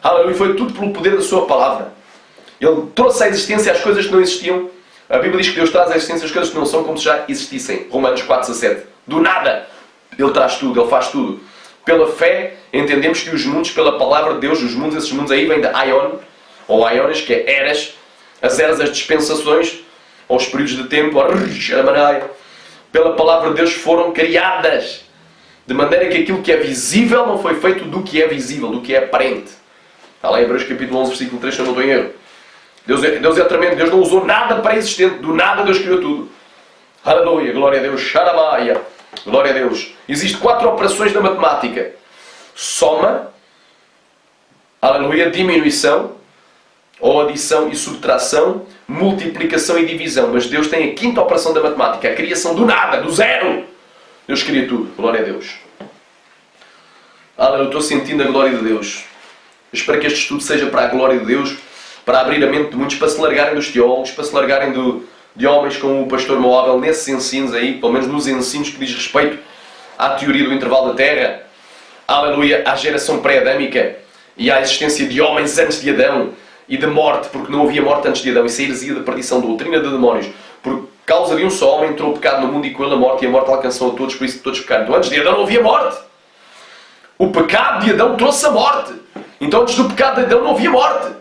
Aleluia, foi tudo pelo poder da sua palavra. Ele trouxe à existência as coisas que não existiam. A Bíblia diz que Deus traz à existência as coisas que não são como se já existissem. Romanos 4:17. Do nada. Ele traz tudo, Ele faz tudo. Pela fé, entendemos que os mundos, pela palavra de Deus, os mundos, esses mundos aí vêm de Aion, ou Aiones, que é eras, as eras, as dispensações, ou os períodos de tempo, pela palavra de Deus foram criadas. De maneira que aquilo que é visível não foi feito do que é visível, do que é aparente. Está lá em Hebreus capítulo 11, versículo 3, se eu não estou em erro. Deus é tremendo. Deus não usou nada pré-existente. Do nada Deus criou tudo. Aleluia. Glória a Deus. Xaramaia. Glória a Deus. Existem 4 operações na matemática. Soma. Aleluia. Diminuição. Ou adição e subtração. Multiplicação e divisão. Mas Deus tem a 5ª operação da matemática. A criação do nada. Do zero. Deus cria tudo. Glória a Deus. Aleluia. Eu estou sentindo a glória de Deus. Eu espero que este estudo seja para a glória de Deus, para abrir a mente de muitos, para se largarem dos teólogos, para se largarem de homens como o pastor Moável, nesses ensinos aí, pelo menos nos ensinos que diz respeito à teoria do intervalo da Terra, aleluia, à geração pré-adâmica e à existência de homens antes de Adão e de morte, porque não havia morte antes de Adão. Isso é heresia de perdição, doutrina de demónios. Por causa de um só homem entrou o pecado no mundo e com ele a morte, e a morte alcançou a todos, por isso todos pecaram. Então antes de Adão não havia morte. O pecado de Adão trouxe a morte. Então antes do pecado de Adão não havia morte.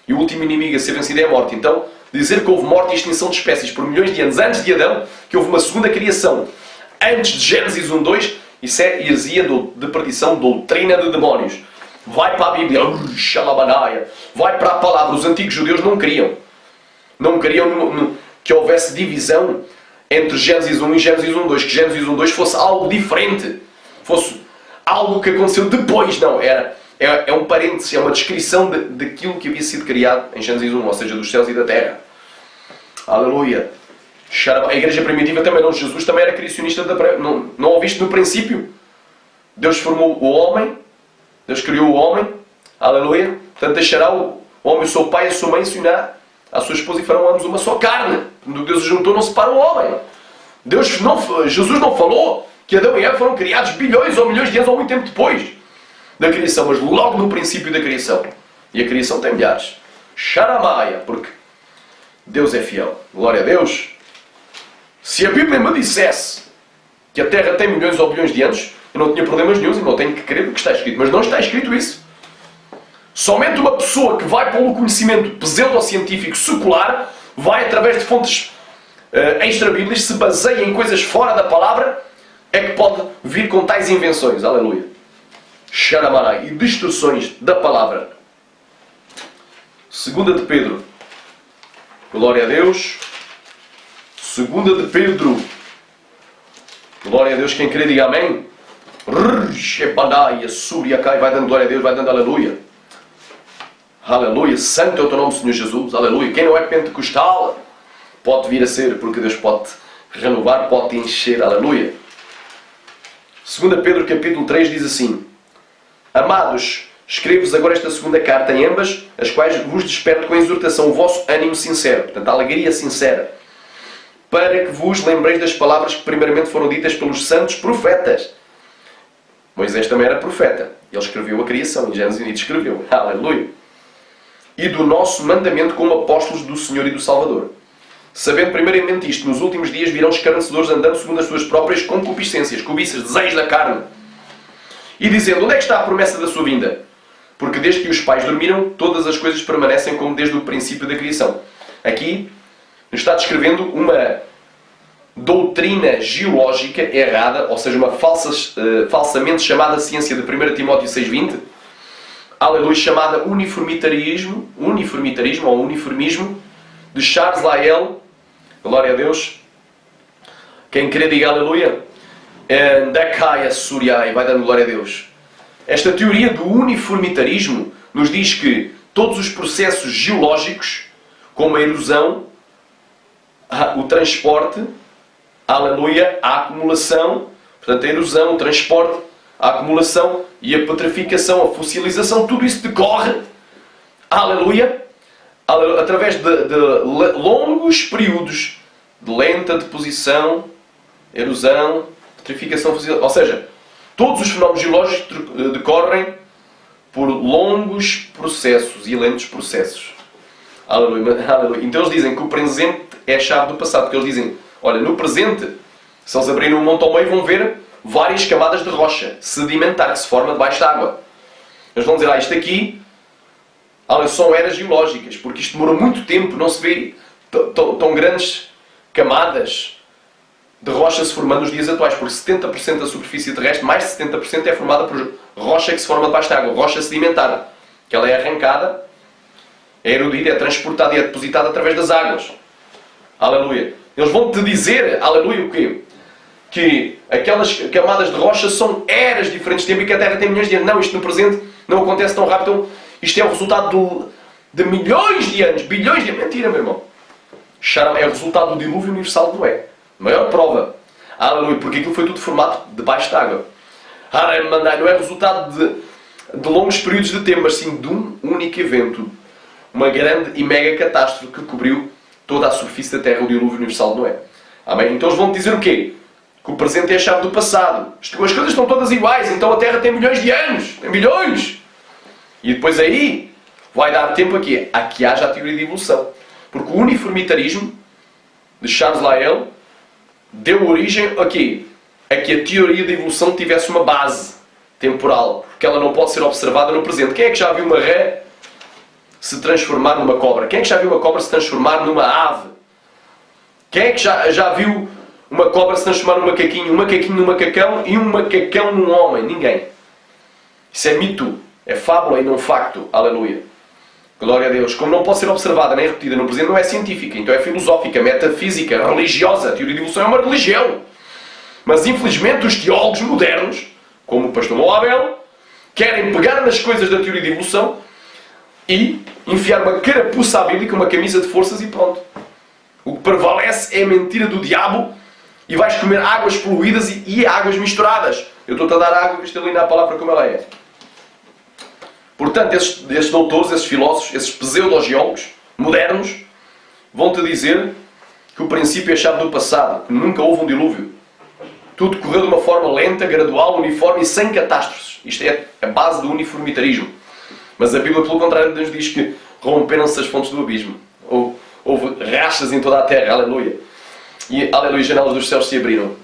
E o último inimigo a ser vencido é a morte. Então, dizer que houve morte e extinção de espécies por milhões de anos antes de Adão, que houve uma segunda criação antes de Gênesis 1:2, isso é heresia de perdição, doutrina de demónios. Vai para a Bíblia, vai para a palavra. Os antigos judeus não queriam. Não queriam que houvesse divisão entre Gênesis 1 e Gênesis 1:2, que Gênesis 1:2 fosse algo diferente, fosse algo que aconteceu depois. Não, é um parênteses, é uma descrição daquilo que havia sido criado em Gênesis 1, ou seja, dos céus e da terra. Aleluia. A igreja primitiva também não. Jesus também era criacionista. Não ouviste no princípio? Deus formou o homem. Deus criou o homem. Aleluia. Portanto, deixará o homem o seu pai e a sua mãe se unirá à sua esposa e farão ambos uma só carne. Quando Deus os juntou, não separa o homem. Jesus não falou que Adão e Eva foram criados bilhões ou milhões de anos ou muito tempo depois da criação, mas logo no princípio da criação. E a criação tem milhares. Xaramaia, porque Deus é fiel. Glória a Deus. Se a Bíblia me dissesse que a Terra tem milhões ou bilhões de anos, eu não tinha problemas nenhums e não tenho que crer o que está escrito. Mas não está escrito isso. Somente uma pessoa que vai pelo conhecimento pseudocientífico secular, vai através de fontes extra-bíblicas, se baseia em coisas fora da palavra, é que pode vir com tais invenções. Aleluia. Xaramarai. E distorções da palavra. 2 de Pedro. Glória a Deus. 2 de Pedro. Glória a Deus. Quem crê, diga amém. Vai dando glória a Deus, vai dando aleluia. Aleluia. Santo é o teu nome, Senhor Jesus. Aleluia. Quem não é pentecostal pode vir a ser, porque Deus pode renovar, pode te encher. Aleluia. 2 Pedro capítulo 3 diz assim: Amados, escrevo-vos agora esta segunda carta, em ambas as quais vos desperto com a exortação o vosso ânimo sincero, portanto, a alegria sincera, para que vos lembreis das palavras que primeiramente foram ditas pelos santos profetas. Moisés também era profeta. Ele escreveu a criação, em Gênesis e escreveu. Aleluia. E do nosso mandamento como apóstolos do Senhor e do Salvador. Sabendo primeiramente isto, nos últimos dias virão escarnecedores andando segundo as suas próprias concupiscências, cobiças, desejos da carne. E dizendo, onde é que está a promessa da sua vinda? Porque desde que os pais dormiram, todas as coisas permanecem como desde o princípio da criação. Aqui está descrevendo uma doutrina geológica errada, ou seja, uma falsamente chamada ciência de 1 Timóteo 6,20, aleluia, chamada uniformitarismo ou uniformismo, de Charles Lyell, glória a Deus, quem crê diga aleluia, Dakaya Suryai, vai dando glória a Deus. Esta teoria do uniformitarismo nos diz que todos os processos geológicos, como a erosão, o transporte, aleluia, a acumulação, portanto a erosão, o transporte, a acumulação e a petrificação, a fossilização, tudo isso decorre, aleluia, através de longos períodos de lenta deposição, erosão, petrificação, fossilização, ou seja, todos os fenómenos geológicos decorrem por longos processos e lentos processos. Aleluia, aleluia. Então eles dizem que o presente é a chave do passado, porque eles dizem, olha, no presente, se eles abrirem um monte ao meio, vão ver várias camadas de rocha sedimentar que se forma debaixo da água. Eles vão dizer, isto aqui são eras geológicas, porque isto demorou muito tempo, não se vê tão grandes camadas de rocha se formando nos dias atuais, porque 70% da superfície terrestre, mais de 70% é formada por rocha que se forma debaixo da água, rocha sedimentar, que ela é arrancada, é erodida, é transportada e é depositada através das águas. Aleluia. Eles vão-te dizer, aleluia, o quê? Que aquelas camadas de rocha são eras de diferentes tempos e que a Terra tem milhões de anos. Não, isto no presente não acontece tão rápido. Então, isto é o resultado de milhões de anos, bilhões de anos. Mentira, meu irmão. É o resultado do dilúvio universal de Noé. Maior prova. Aleluia, porque aquilo foi tudo formado debaixo d'água. Não é resultado de longos períodos de tempo, mas sim de um único evento. Uma grande e mega catástrofe que cobriu toda a superfície da Terra, o dilúvio universal de Noé. Amém? Então eles vão dizer o quê? Que o presente é a chave do passado. As coisas estão todas iguais, então a Terra tem milhões de anos. Tem milhões! E depois aí vai dar tempo aqui a que haja a teoria de evolução. Porque o uniformitarismo de Charles Lyell deu origem a quê? A que a teoria de evolução tivesse uma base temporal. Porque ela não pode ser observada no presente. Quem é que já viu uma rã se transformar numa cobra? Quem é que já viu uma cobra se transformar numa ave? Quem é que já viu uma cobra se transformar num macaquinho num macacão e um macacão num homem? Ninguém. Isso é mito, é fábula e não facto. Aleluia. Glória a Deus. Como não pode ser observada nem repetida no presente, não é científica, então é filosófica, metafísica, religiosa. A teoria de evolução é uma religião. Mas infelizmente os teólogos modernos, como o pastor Moabel, querem pegar nas coisas da teoria de evolução e enfiar uma carapuça à Bíblia, uma camisa de forças e pronto. O que prevalece é a mentira do diabo e vais comer águas poluídas e águas misturadas. Eu estou-te a dar água cristalina à palavra como ela é. Portanto, esses doutores, esses filósofos, esses pseudogeólogos modernos vão-te dizer que o princípio é a chave do passado, que nunca houve um dilúvio. Tudo correu de uma forma lenta, gradual, uniforme e sem catástrofes. Isto é a base do uniformitarismo. Mas a Bíblia, pelo contrário, nos diz que romperam-se as fontes do abismo. Houve rachas em toda a terra, aleluia. E, aleluia, janelas dos céus se abriram.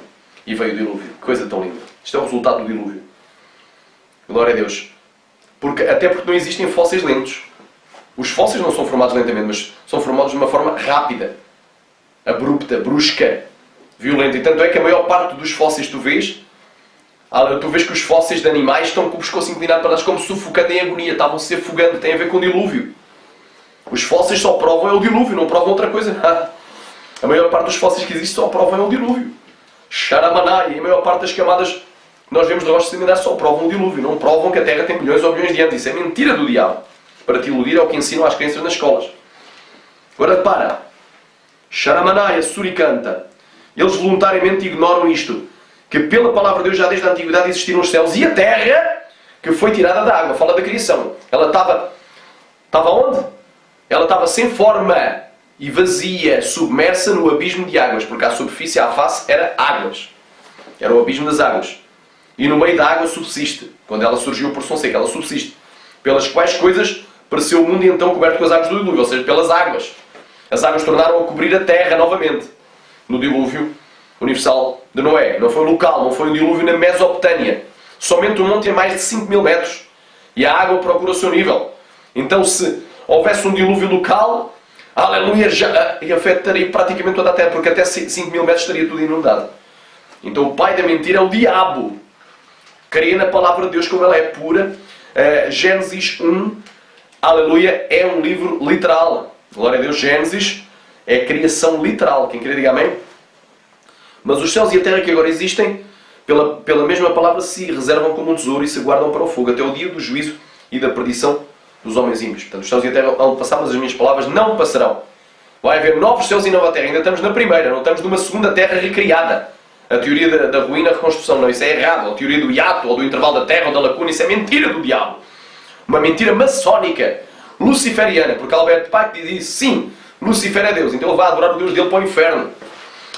E veio o dilúvio. Coisa tão linda. Isto é o resultado do dilúvio. Glória a Deus. Até porque não existem fósseis lentos. Os fósseis não são formados lentamente, mas são formados de uma forma rápida, abrupta, brusca, violenta. E tanto é que a maior parte dos fósseis tu vês que os fósseis de animais estão com o pescoço inclinado para trás, como sufocando em agonia, estavam se afogando, tem a ver com o dilúvio. Os fósseis só provam o dilúvio, não provam outra coisa. A maior parte dos fósseis que existem só provam o dilúvio. Xaramanai, e a maior parte das camadas que nós vemos de rochas sedimentar só provam o dilúvio, não provam que a Terra tem milhões ou bilhões de anos. Isso é mentira do diabo. Para te iludir é o que ensinam às crianças nas escolas. Agora repara, Xaramanai, Suricanta, eles voluntariamente ignoram isto, que pela palavra de Deus já desde a antiguidade existiram os céus e a terra que foi tirada da água. Fala da criação. Ela estava onde? Ela estava sem forma e vazia, submersa no abismo de águas, porque à superfície, à face, era águas. Era o abismo das águas. E no meio da água subsiste. Quando ela surgiu por som seco, ela subsiste. Pelas quais coisas pareceu o mundo então coberto com as águas do dilúvio, ou seja, pelas águas. As águas tornaram a cobrir a terra novamente. No dilúvio universal de Noé. Não foi local, não foi um dilúvio na Mesopotâmia. Somente o monte tem mais de 5.000 metros. E a água procura o seu nível. Então se houvesse um dilúvio local, aleluia, já afetaria praticamente toda a terra, porque até 5.000 metros estaria tudo inundado. Então o pai da mentira é o diabo. Creia na palavra de Deus como ela é pura. Gênesis 1, aleluia, é um livro literal. Glória a Deus, Gênesis é criação literal. Quem quer diga amém? Mas os céus e a terra que agora existem, pela mesma palavra, se reservam como um tesouro e se guardam para o fogo, até o dia do juízo e da perdição dos homens ímpios. Portanto, os céus e a terra vão passar, mas as minhas palavras não passarão. Vai haver novos céus e nova terra. Ainda estamos na primeira, não estamos numa segunda terra recriada. A teoria da ruína, reconstrução, não, isso é errado. A teoria do hiato, ou do intervalo da terra, ou da lacuna, isso é mentira do diabo. Uma mentira maçónica, luciferiana, porque Albert Pike diz sim, Lucifer é Deus, então ele vai adorar o Deus dele para o inferno.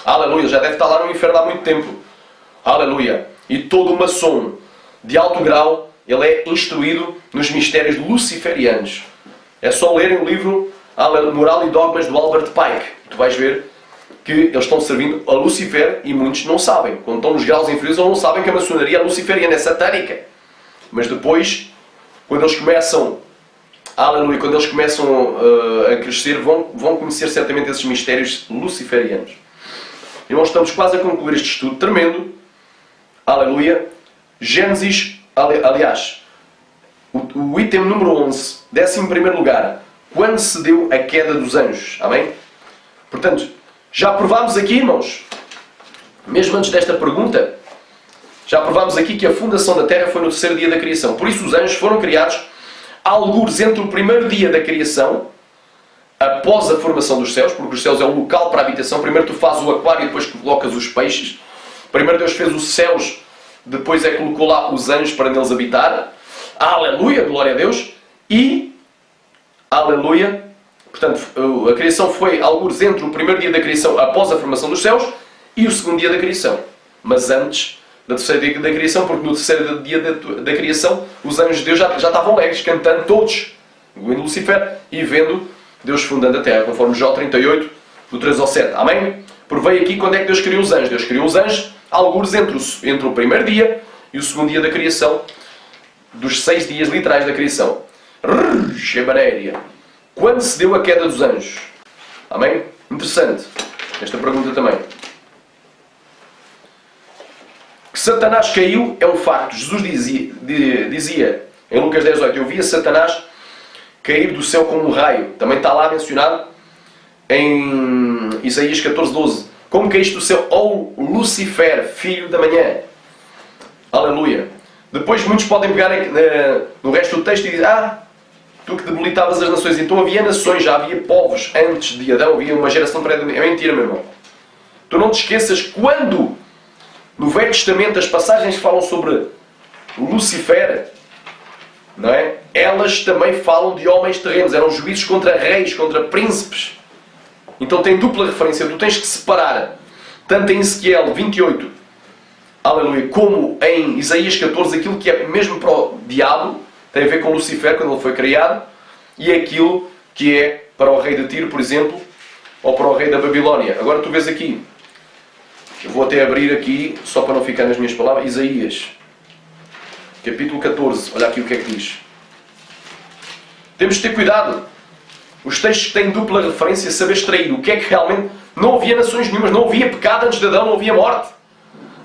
Aleluia, já deve estar lá no inferno há muito tempo. Aleluia. E todo maçom de alto grau, ele é instruído nos mistérios luciferianos. É só lerem o livro Moral e Dogmas do Albert Pike. Tu vais ver que eles estão servindo a Lucifer e muitos não sabem. Quando estão nos graus inferiores, eles não sabem que a maçonaria luciferiana é satânica. Mas depois, quando eles começam, aleluia, quando eles começam a crescer, vão conhecer certamente esses mistérios luciferianos. E nós estamos quase a concluir este estudo tremendo. Aleluia. Gênesis, aliás, o item número 11, 11º lugar. Quando se deu a queda dos anjos. Amém? Portanto, já provámos aqui, irmãos, mesmo antes desta pergunta, já provámos aqui que a fundação da terra foi no terceiro dia da criação. Por isso os anjos foram criados algures entre o primeiro dia da criação, após a formação dos céus, porque os céus é o local para a habitação. Primeiro tu fazes o aquário e depois colocas os peixes. Primeiro Deus fez os céus, depois é que colocou lá os anjos para neles habitar. Aleluia, glória a Deus. E, aleluia, portanto, a criação foi algures entre o primeiro dia da criação, após a formação dos céus, e o segundo dia da criação. Mas antes do terceiro dia da criação, porque no terceiro dia da criação, os anjos de Deus já estavam alegres, cantando todos, incluindo Lucifer, e vendo Deus fundando a terra, conforme Jó 38, do 3 ao 7. Amém? Provei aqui quando é que Deus criou os anjos. Deus criou os anjos, algures entre o primeiro dia e o segundo dia da criação, dos 6 dias literais da criação. Quando se deu a queda dos anjos? Amém? Interessante. Esta pergunta também. Que Satanás caiu é um facto. Jesus dizia em Lucas 10:8, eu via Satanás cair do céu como um raio. Também está lá mencionado em Isaías 14:12. Como caíste do céu, ó Lucifer, filho da manhã. Aleluia. Depois muitos podem pegar no resto do texto e dizer, tu que debilitavas as nações. Então havia nações, já havia povos antes de Adão, havia uma geração pré. É mentira, meu irmão. Tu não te esqueças quando no Velho Testamento as passagens que falam sobre Lucifer, não é? Elas também falam de homens terrenos. Eram juízos contra reis, contra príncipes. Então tem dupla referência. Tu tens que separar, tanto em Ezequiel 28, aleluia, como em Isaías 14, aquilo que é mesmo para o diabo, tem a ver com Lucifer, quando ele foi criado, e aquilo que é para o rei de Tiro, por exemplo, ou para o rei da Babilónia. Agora tu vês aqui, eu vou até abrir aqui, só para não ficar nas minhas palavras, Isaías, capítulo 14, olha aqui o que é que diz. Temos de ter cuidado. Os textos têm dupla referência, saber extrair o que é que realmente... Não havia nações nenhumas, não havia pecado antes de Adão, não havia morte.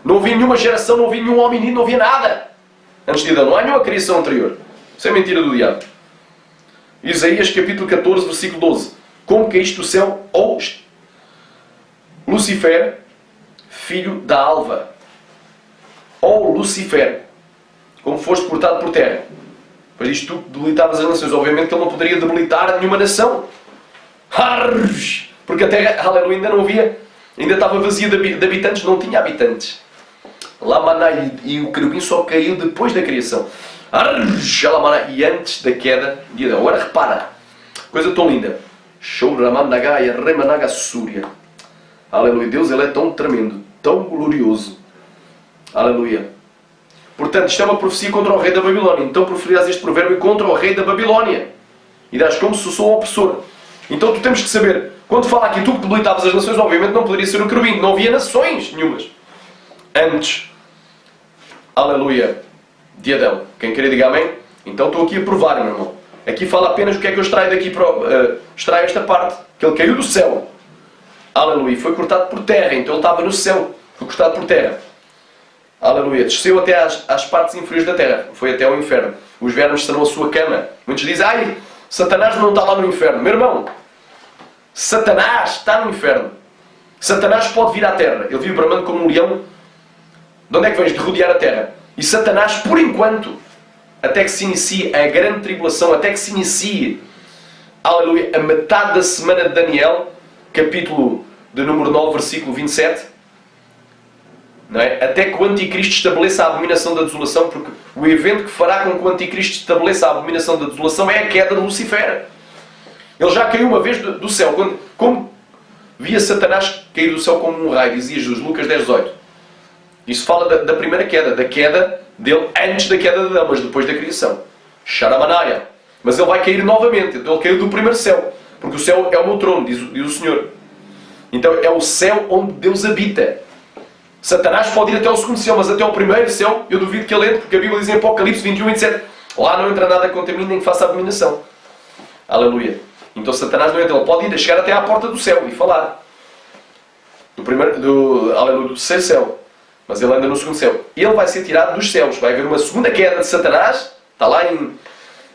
Não havia nenhuma geração, não havia nenhum hominídeo, não havia nada. Antes de Adão, não há nenhuma criação anterior. Isso é mentira do diabo. Isaías capítulo 14, versículo 12. Como caíste do céu, ou Lucifer, filho da alva. Ou Lucifer, como foste cortado por terra. Pois diz tu que debilitavas as nações. Obviamente que ele não poderia debilitar nenhuma nação. Porque a terra, aleluia, ainda não havia, ainda estava vazia de habitantes, não tinha habitantes. Lamaná, e o querubim só caiu depois da criação. E antes da queda de Adão. Agora repara, coisa tão linda. Aleluia, Deus ele é tão tremendo, tão glorioso. Aleluia. Portanto, isto é uma profecia contra o rei da Babilónia. Então proferirás este provérbio contra o rei da Babilónia. E dirás como se sou um opressor. Então tu temos que saber, quando fala aqui tu que debilitavas as nações, obviamente não poderia ser o querubim. Não havia nações nenhumas. Antes, aleluia, de Adão. Quem querer diga amém? Então estou aqui a provar, meu irmão. Aqui fala apenas o que é que eu extraio daqui, extraio esta parte. Que ele caiu do céu. Aleluia. Foi cortado por terra. Então ele estava no céu. Foi cortado por terra. Aleluia. Desceu até às partes inferiores da terra. Foi até ao inferno. Os vermes serão a sua cama. Muitos dizem, ai, Satanás não está lá no inferno. Meu irmão, Satanás está no inferno. Satanás pode vir à terra. Ele vive bramando como um leão. De onde é que vens? De rodear a terra. E Satanás, por enquanto, até que se inicie a grande tribulação, até que se inicie, aleluia, a metade da semana de Daniel, capítulo de número 9, versículo 27, não é? Até que o Anticristo estabeleça a abominação da desolação, porque o evento que fará com que o Anticristo estabeleça a abominação da desolação é a queda de Lucifer. Ele já caiu uma vez do céu. Como via Satanás cair do céu como um raio, dizia Jesus, Lucas 10, 18. Isso fala da primeira queda, da queda dele antes da queda de Adão, mas depois da criação. Sharamanaya. Mas ele vai cair novamente. Então ele caiu do primeiro céu. Porque o céu é o meu trono, diz o Senhor. Então é o céu onde Deus habita. Satanás pode ir até o segundo céu, mas até o primeiro céu eu duvido que ele entre, porque a Bíblia diz em Apocalipse 21, 27, lá não entra nada que contamine nem que faça abominação. Aleluia. Então Satanás não entra, ele pode ir a chegar até à porta do céu e falar. Do terceiro céu. Mas ele anda no segundo céu. Ele vai ser tirado dos céus. Vai haver uma segunda queda de Satanás. Está lá em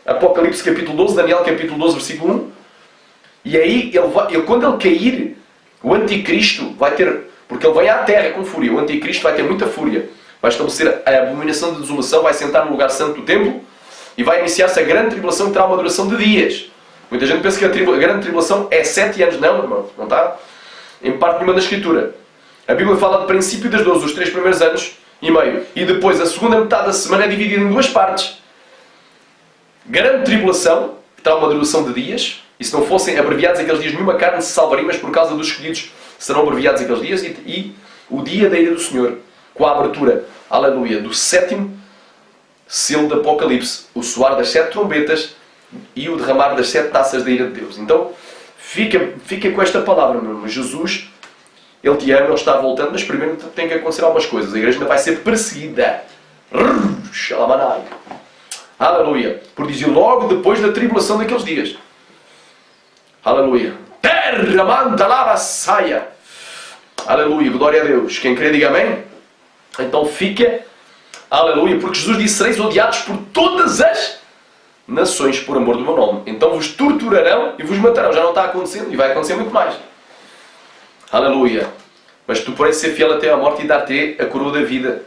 Apocalipse capítulo 12, Daniel capítulo 12, versículo 1. E aí, quando ele cair, o Anticristo vai ter... Porque ele vem à terra com fúria. O Anticristo vai ter muita fúria. Vai estabelecer a abominação de desolação, vai sentar no lugar santo do templo e vai iniciar-se a grande tribulação que terá uma duração de dias. Muita gente pensa que a grande tribulação é 7 anos. Não, irmão. Não está em parte nenhuma da Escritura. A Bíblia fala de princípio das 12, os 3 primeiros anos e meio. E depois a segunda metade da semana é dividida em 2 partes. Grande tribulação, que terá uma duração de dias. E se não fossem abreviados aqueles dias, nenhuma carne se salvaria, mas por causa dos escolhidos serão abreviados aqueles dias. E o dia da ira do Senhor, com a abertura, aleluia, do 7º selo de Apocalipse, o soar das 7 trombetas e o derramar das 7 taças da ira de Deus. Então, fica com esta palavra, meu irmão. Jesus, Ele te ama, Ele está voltando, mas primeiro tem que acontecer algumas coisas. A igreja ainda vai ser perseguida. Aleluia. Por dizer, logo depois da tribulação daqueles dias. Aleluia. Terra manda lava saia. Aleluia. Glória a Deus. Quem crê, diga amém. Então fica. Aleluia. Porque Jesus disse, sereis odiados por todas as nações por amor do meu nome. Então vos torturarão e vos matarão. Já não está acontecendo e vai acontecer muito mais. Aleluia. Mas tu podes ser fiel até à morte e dar-te a coroa da vida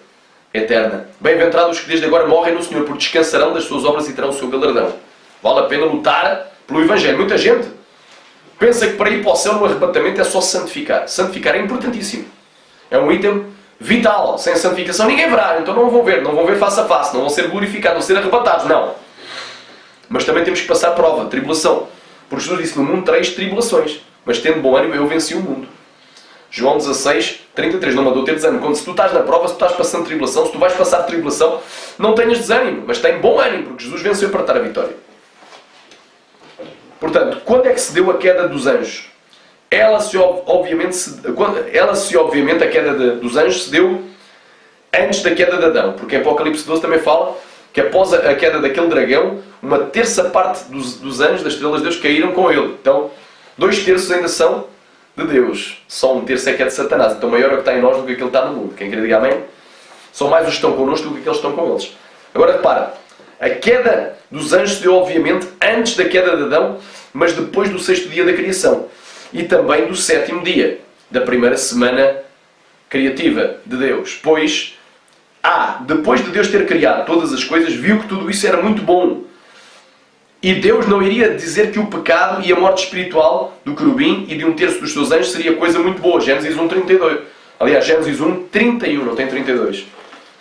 eterna. Bem-aventurados os que desde agora morrem no Senhor, porque descansarão das suas obras e terão o seu galardão. Vale a pena lutar pelo Evangelho. Muita gente pensa que para ir para o céu no arrebatamento é só santificar. Santificar é importantíssimo. É um item vital. Sem santificação ninguém verá. Então não vão ver face a face, não vão ser glorificados, não vão ser arrebatados, não. Mas também temos que passar prova, tribulação. Porque Jesus disse, no mundo tereis tribulações, mas tendo bom ânimo eu venci o mundo. João 16, 33, não mandou ter desânimo. Quando se tu estás na prova, se tu estás passando tribulação, se tu vais passar tribulação, não tenhas desânimo, mas tem bom ânimo, porque Jesus venceu para dar a vitória. Portanto, quando é que se deu a queda dos anjos? Obviamente a queda dos anjos se deu antes da queda de Adão, porque em Apocalipse 12 também fala que após a queda daquele dragão, uma terça parte dos anjos, das estrelas de Deus, caíram com ele. Então, 2/3 ainda são de Deus. Só 1/3 é que é de Satanás. Então, maior é o que está em nós do que aquele que está no mundo. Quem quer dizer amém? São mais os que estão connosco do que aqueles que estão com eles. Agora, repara. A queda dos anjos se deu, obviamente, antes da queda de Adão, mas depois do 6º dia da criação. E também do 7º dia, da primeira semana criativa de Deus. Pois, depois de Deus ter criado todas as coisas, viu que tudo isso era muito bom. E Deus não iria dizer que o pecado e a morte espiritual do querubim e de 1/3 dos seus anjos seria coisa muito boa. Gênesis 1:32. Aliás, Gênesis 1:31, não tem 32.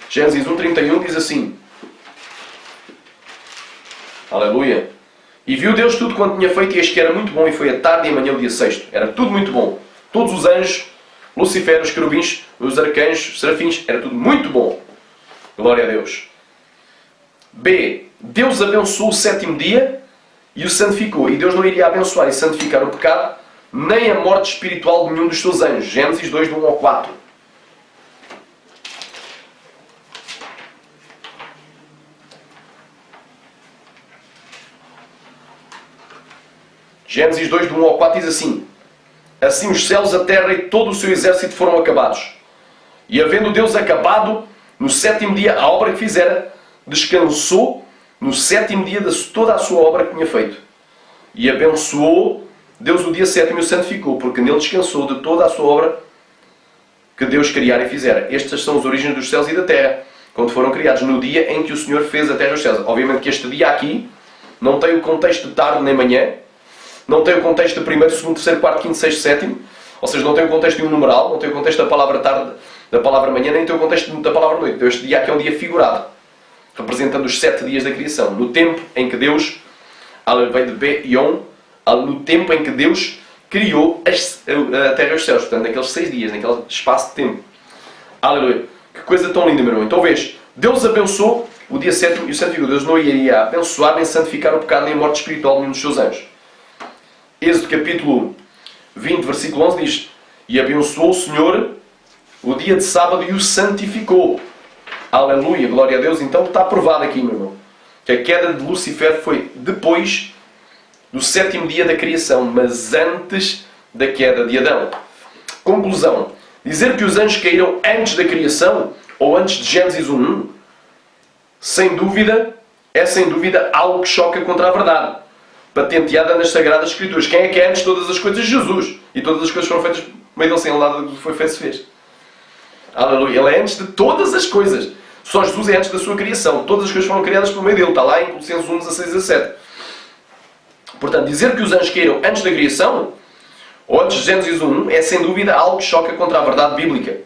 Gênesis 1:31 diz assim. Aleluia. E viu Deus tudo quanto tinha feito, e eis que era muito bom, e foi a tarde e a manhã o dia 6º. Era tudo muito bom. Todos os anjos, Lucifer, os querubins, os arcanjos, os serafins, era tudo muito bom. Glória a Deus. B. Deus abençoou o 7º dia e o santificou. E Deus não iria abençoar e santificar o pecado, nem a morte espiritual de nenhum dos seus anjos. Gênesis 2, do 1 ao 4. Gênesis 2, do 1 ao 4 diz assim. Assim os céus, a terra e todo o seu exército foram acabados. E havendo Deus acabado no 7º dia a obra que fizera, descansou no 7º dia de toda a sua obra que tinha feito. E abençoou Deus o dia 7º e o santificou, porque nele descansou de toda a sua obra que Deus criara e fizera. Estas são as origens dos céus e da terra, quando foram criados, no dia em que o Senhor fez a terra e os céus. Obviamente que este dia aqui não tem o contexto de tarde nem manhã, não tem o contexto de primeiro, segundo, terceiro, quarto, quinto, sexto, sétimo, ou seja, não tem o contexto de um numeral, não tem o contexto da palavra tarde, da palavra manhã, nem tem o contexto da palavra noite. Então este dia aqui é um dia figurado, representando os 7 dias da criação, no tempo em que Deus, vem de B e On, no tempo em que Deus criou a terra e os céus, portanto, naqueles 6 dias, naquele espaço de tempo. Aleluia. Que coisa tão linda, meu irmão. Então vês, Deus abençoou o dia 7º e o santificou. Deus não iria abençoar nem santificar o pecado nem a morte espiritual de nenhum dos seus anjos. Êxodo capítulo 20, versículo 11 diz: E abençoou o Senhor o dia de sábado e o santificou. Aleluia, glória a Deus. Então está provado aqui, meu irmão, que a queda de Lucifer foi depois do 7º dia da criação, mas antes da queda de Adão. Conclusão. Dizer que os anjos caíram antes da criação, ou antes de Gênesis 1:1, sem dúvida algo que choca contra a verdade, patenteada nas Sagradas Escrituras. Quem é que é antes de todas as coisas? Jesus. E todas as coisas foram feitas por meio dele, sem nada que foi feito se fez. Aleluia. Ele é antes de todas as coisas. Só Jesus é antes da sua criação. Todas as coisas foram criadas por meio dele. Está lá em Colossenses 1, 16 a 17. Portanto, dizer que os anjos caíram antes da criação, ou antes de Gênesis 1, é sem dúvida algo que choca contra a verdade bíblica,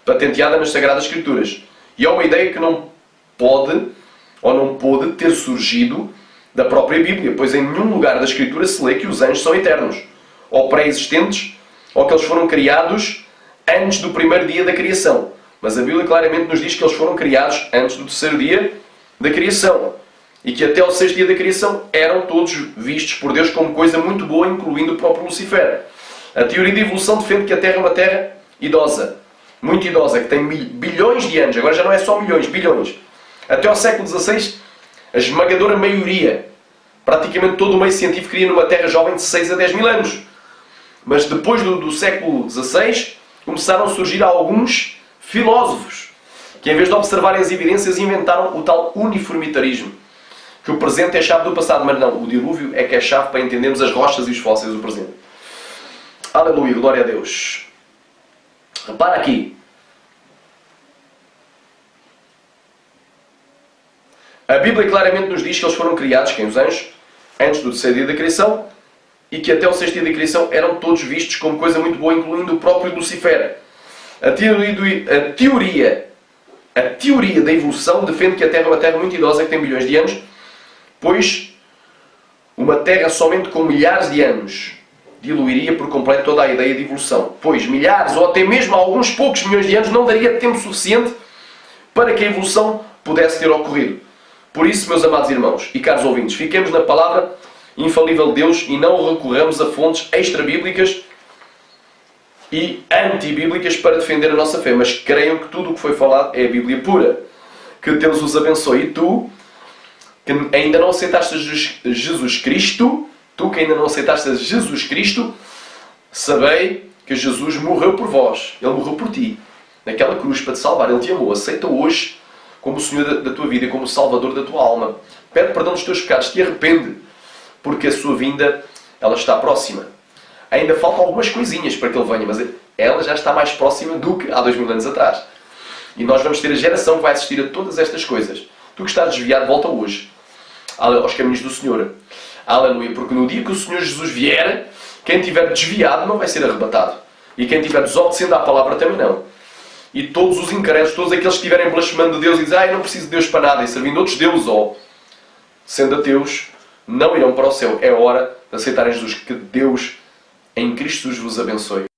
patenteada nas Sagradas Escrituras. E é uma ideia que não pode, ou não pôde ter surgido da própria Bíblia, pois em nenhum lugar da Escritura se lê que os anjos são eternos, ou pré-existentes, ou que eles foram criados antes do primeiro dia da criação. Mas a Bíblia claramente nos diz que eles foram criados antes do 3º dia da criação. E que até o 6º dia da criação eram todos vistos por Deus como coisa muito boa, incluindo o próprio Lucifer. A teoria de evolução defende que a Terra é uma Terra idosa, muito idosa, que tem bilhões de anos. Agora já não é só milhões, bilhões. Até ao século XVI, a esmagadora maioria, praticamente todo o meio científico, queria numa Terra jovem de 6 a 10 mil anos. Mas depois do século XVI, começaram a surgir alguns filósofos que, em vez de observarem as evidências, inventaram o tal uniformitarismo. Que o presente é a chave do passado, mas não, o dilúvio é que é a chave para entendermos as rochas e os fósseis do presente. Aleluia, glória a Deus. Repara aqui. A Bíblia claramente nos diz que eles foram criados, quem os anjos, antes do 3º dia da criação, e que até o 6º dia da criação eram todos vistos como coisa muito boa, incluindo o próprio Lucifer. A teoria da evolução defende que a Terra é uma Terra muito idosa, que tem bilhões de anos, pois uma Terra somente com milhares de anos diluiria por completo toda a ideia de evolução. Pois milhares ou até mesmo alguns poucos milhões de anos não daria tempo suficiente para que a evolução pudesse ter ocorrido. Por isso, meus amados irmãos e caros ouvintes, fiquemos na palavra infalível de Deus e não recorramos a fontes extra-bíblicas e antibíblicas para defender a nossa fé. Mas creiam que tudo o que foi falado é a Bíblia pura. Que Deus os abençoe. E tu, que ainda não aceitaste Jesus Cristo, tu que ainda não aceitaste Jesus Cristo, sabei que Jesus morreu por vós. Ele morreu por ti. Naquela cruz para te salvar. Ele te amou. Aceita hoje como o Senhor da tua vida e como o Salvador da tua alma. Pede perdão dos teus pecados. Te arrepende. Porque a sua vinda, ela está próxima. Ainda faltam algumas coisinhas para que Ele venha, mas ela já está mais próxima do que há 2000 anos atrás. E nós vamos ter a geração que vai assistir a todas estas coisas. Tu que estás desviado, volta hoje aos caminhos do Senhor. Aleluia. Porque no dia que o Senhor Jesus vier, quem estiver desviado não vai ser arrebatado. E quem estiver desobedecendo à palavra também não. E todos os incrédulos, todos aqueles que estiverem blasfemando de Deus e dizem, eu não preciso de Deus para nada, e servindo outros deuses, ou sendo ateus, não irão para o céu. É hora de aceitarem Jesus. Que Deus, em Cristo, vos abençoe.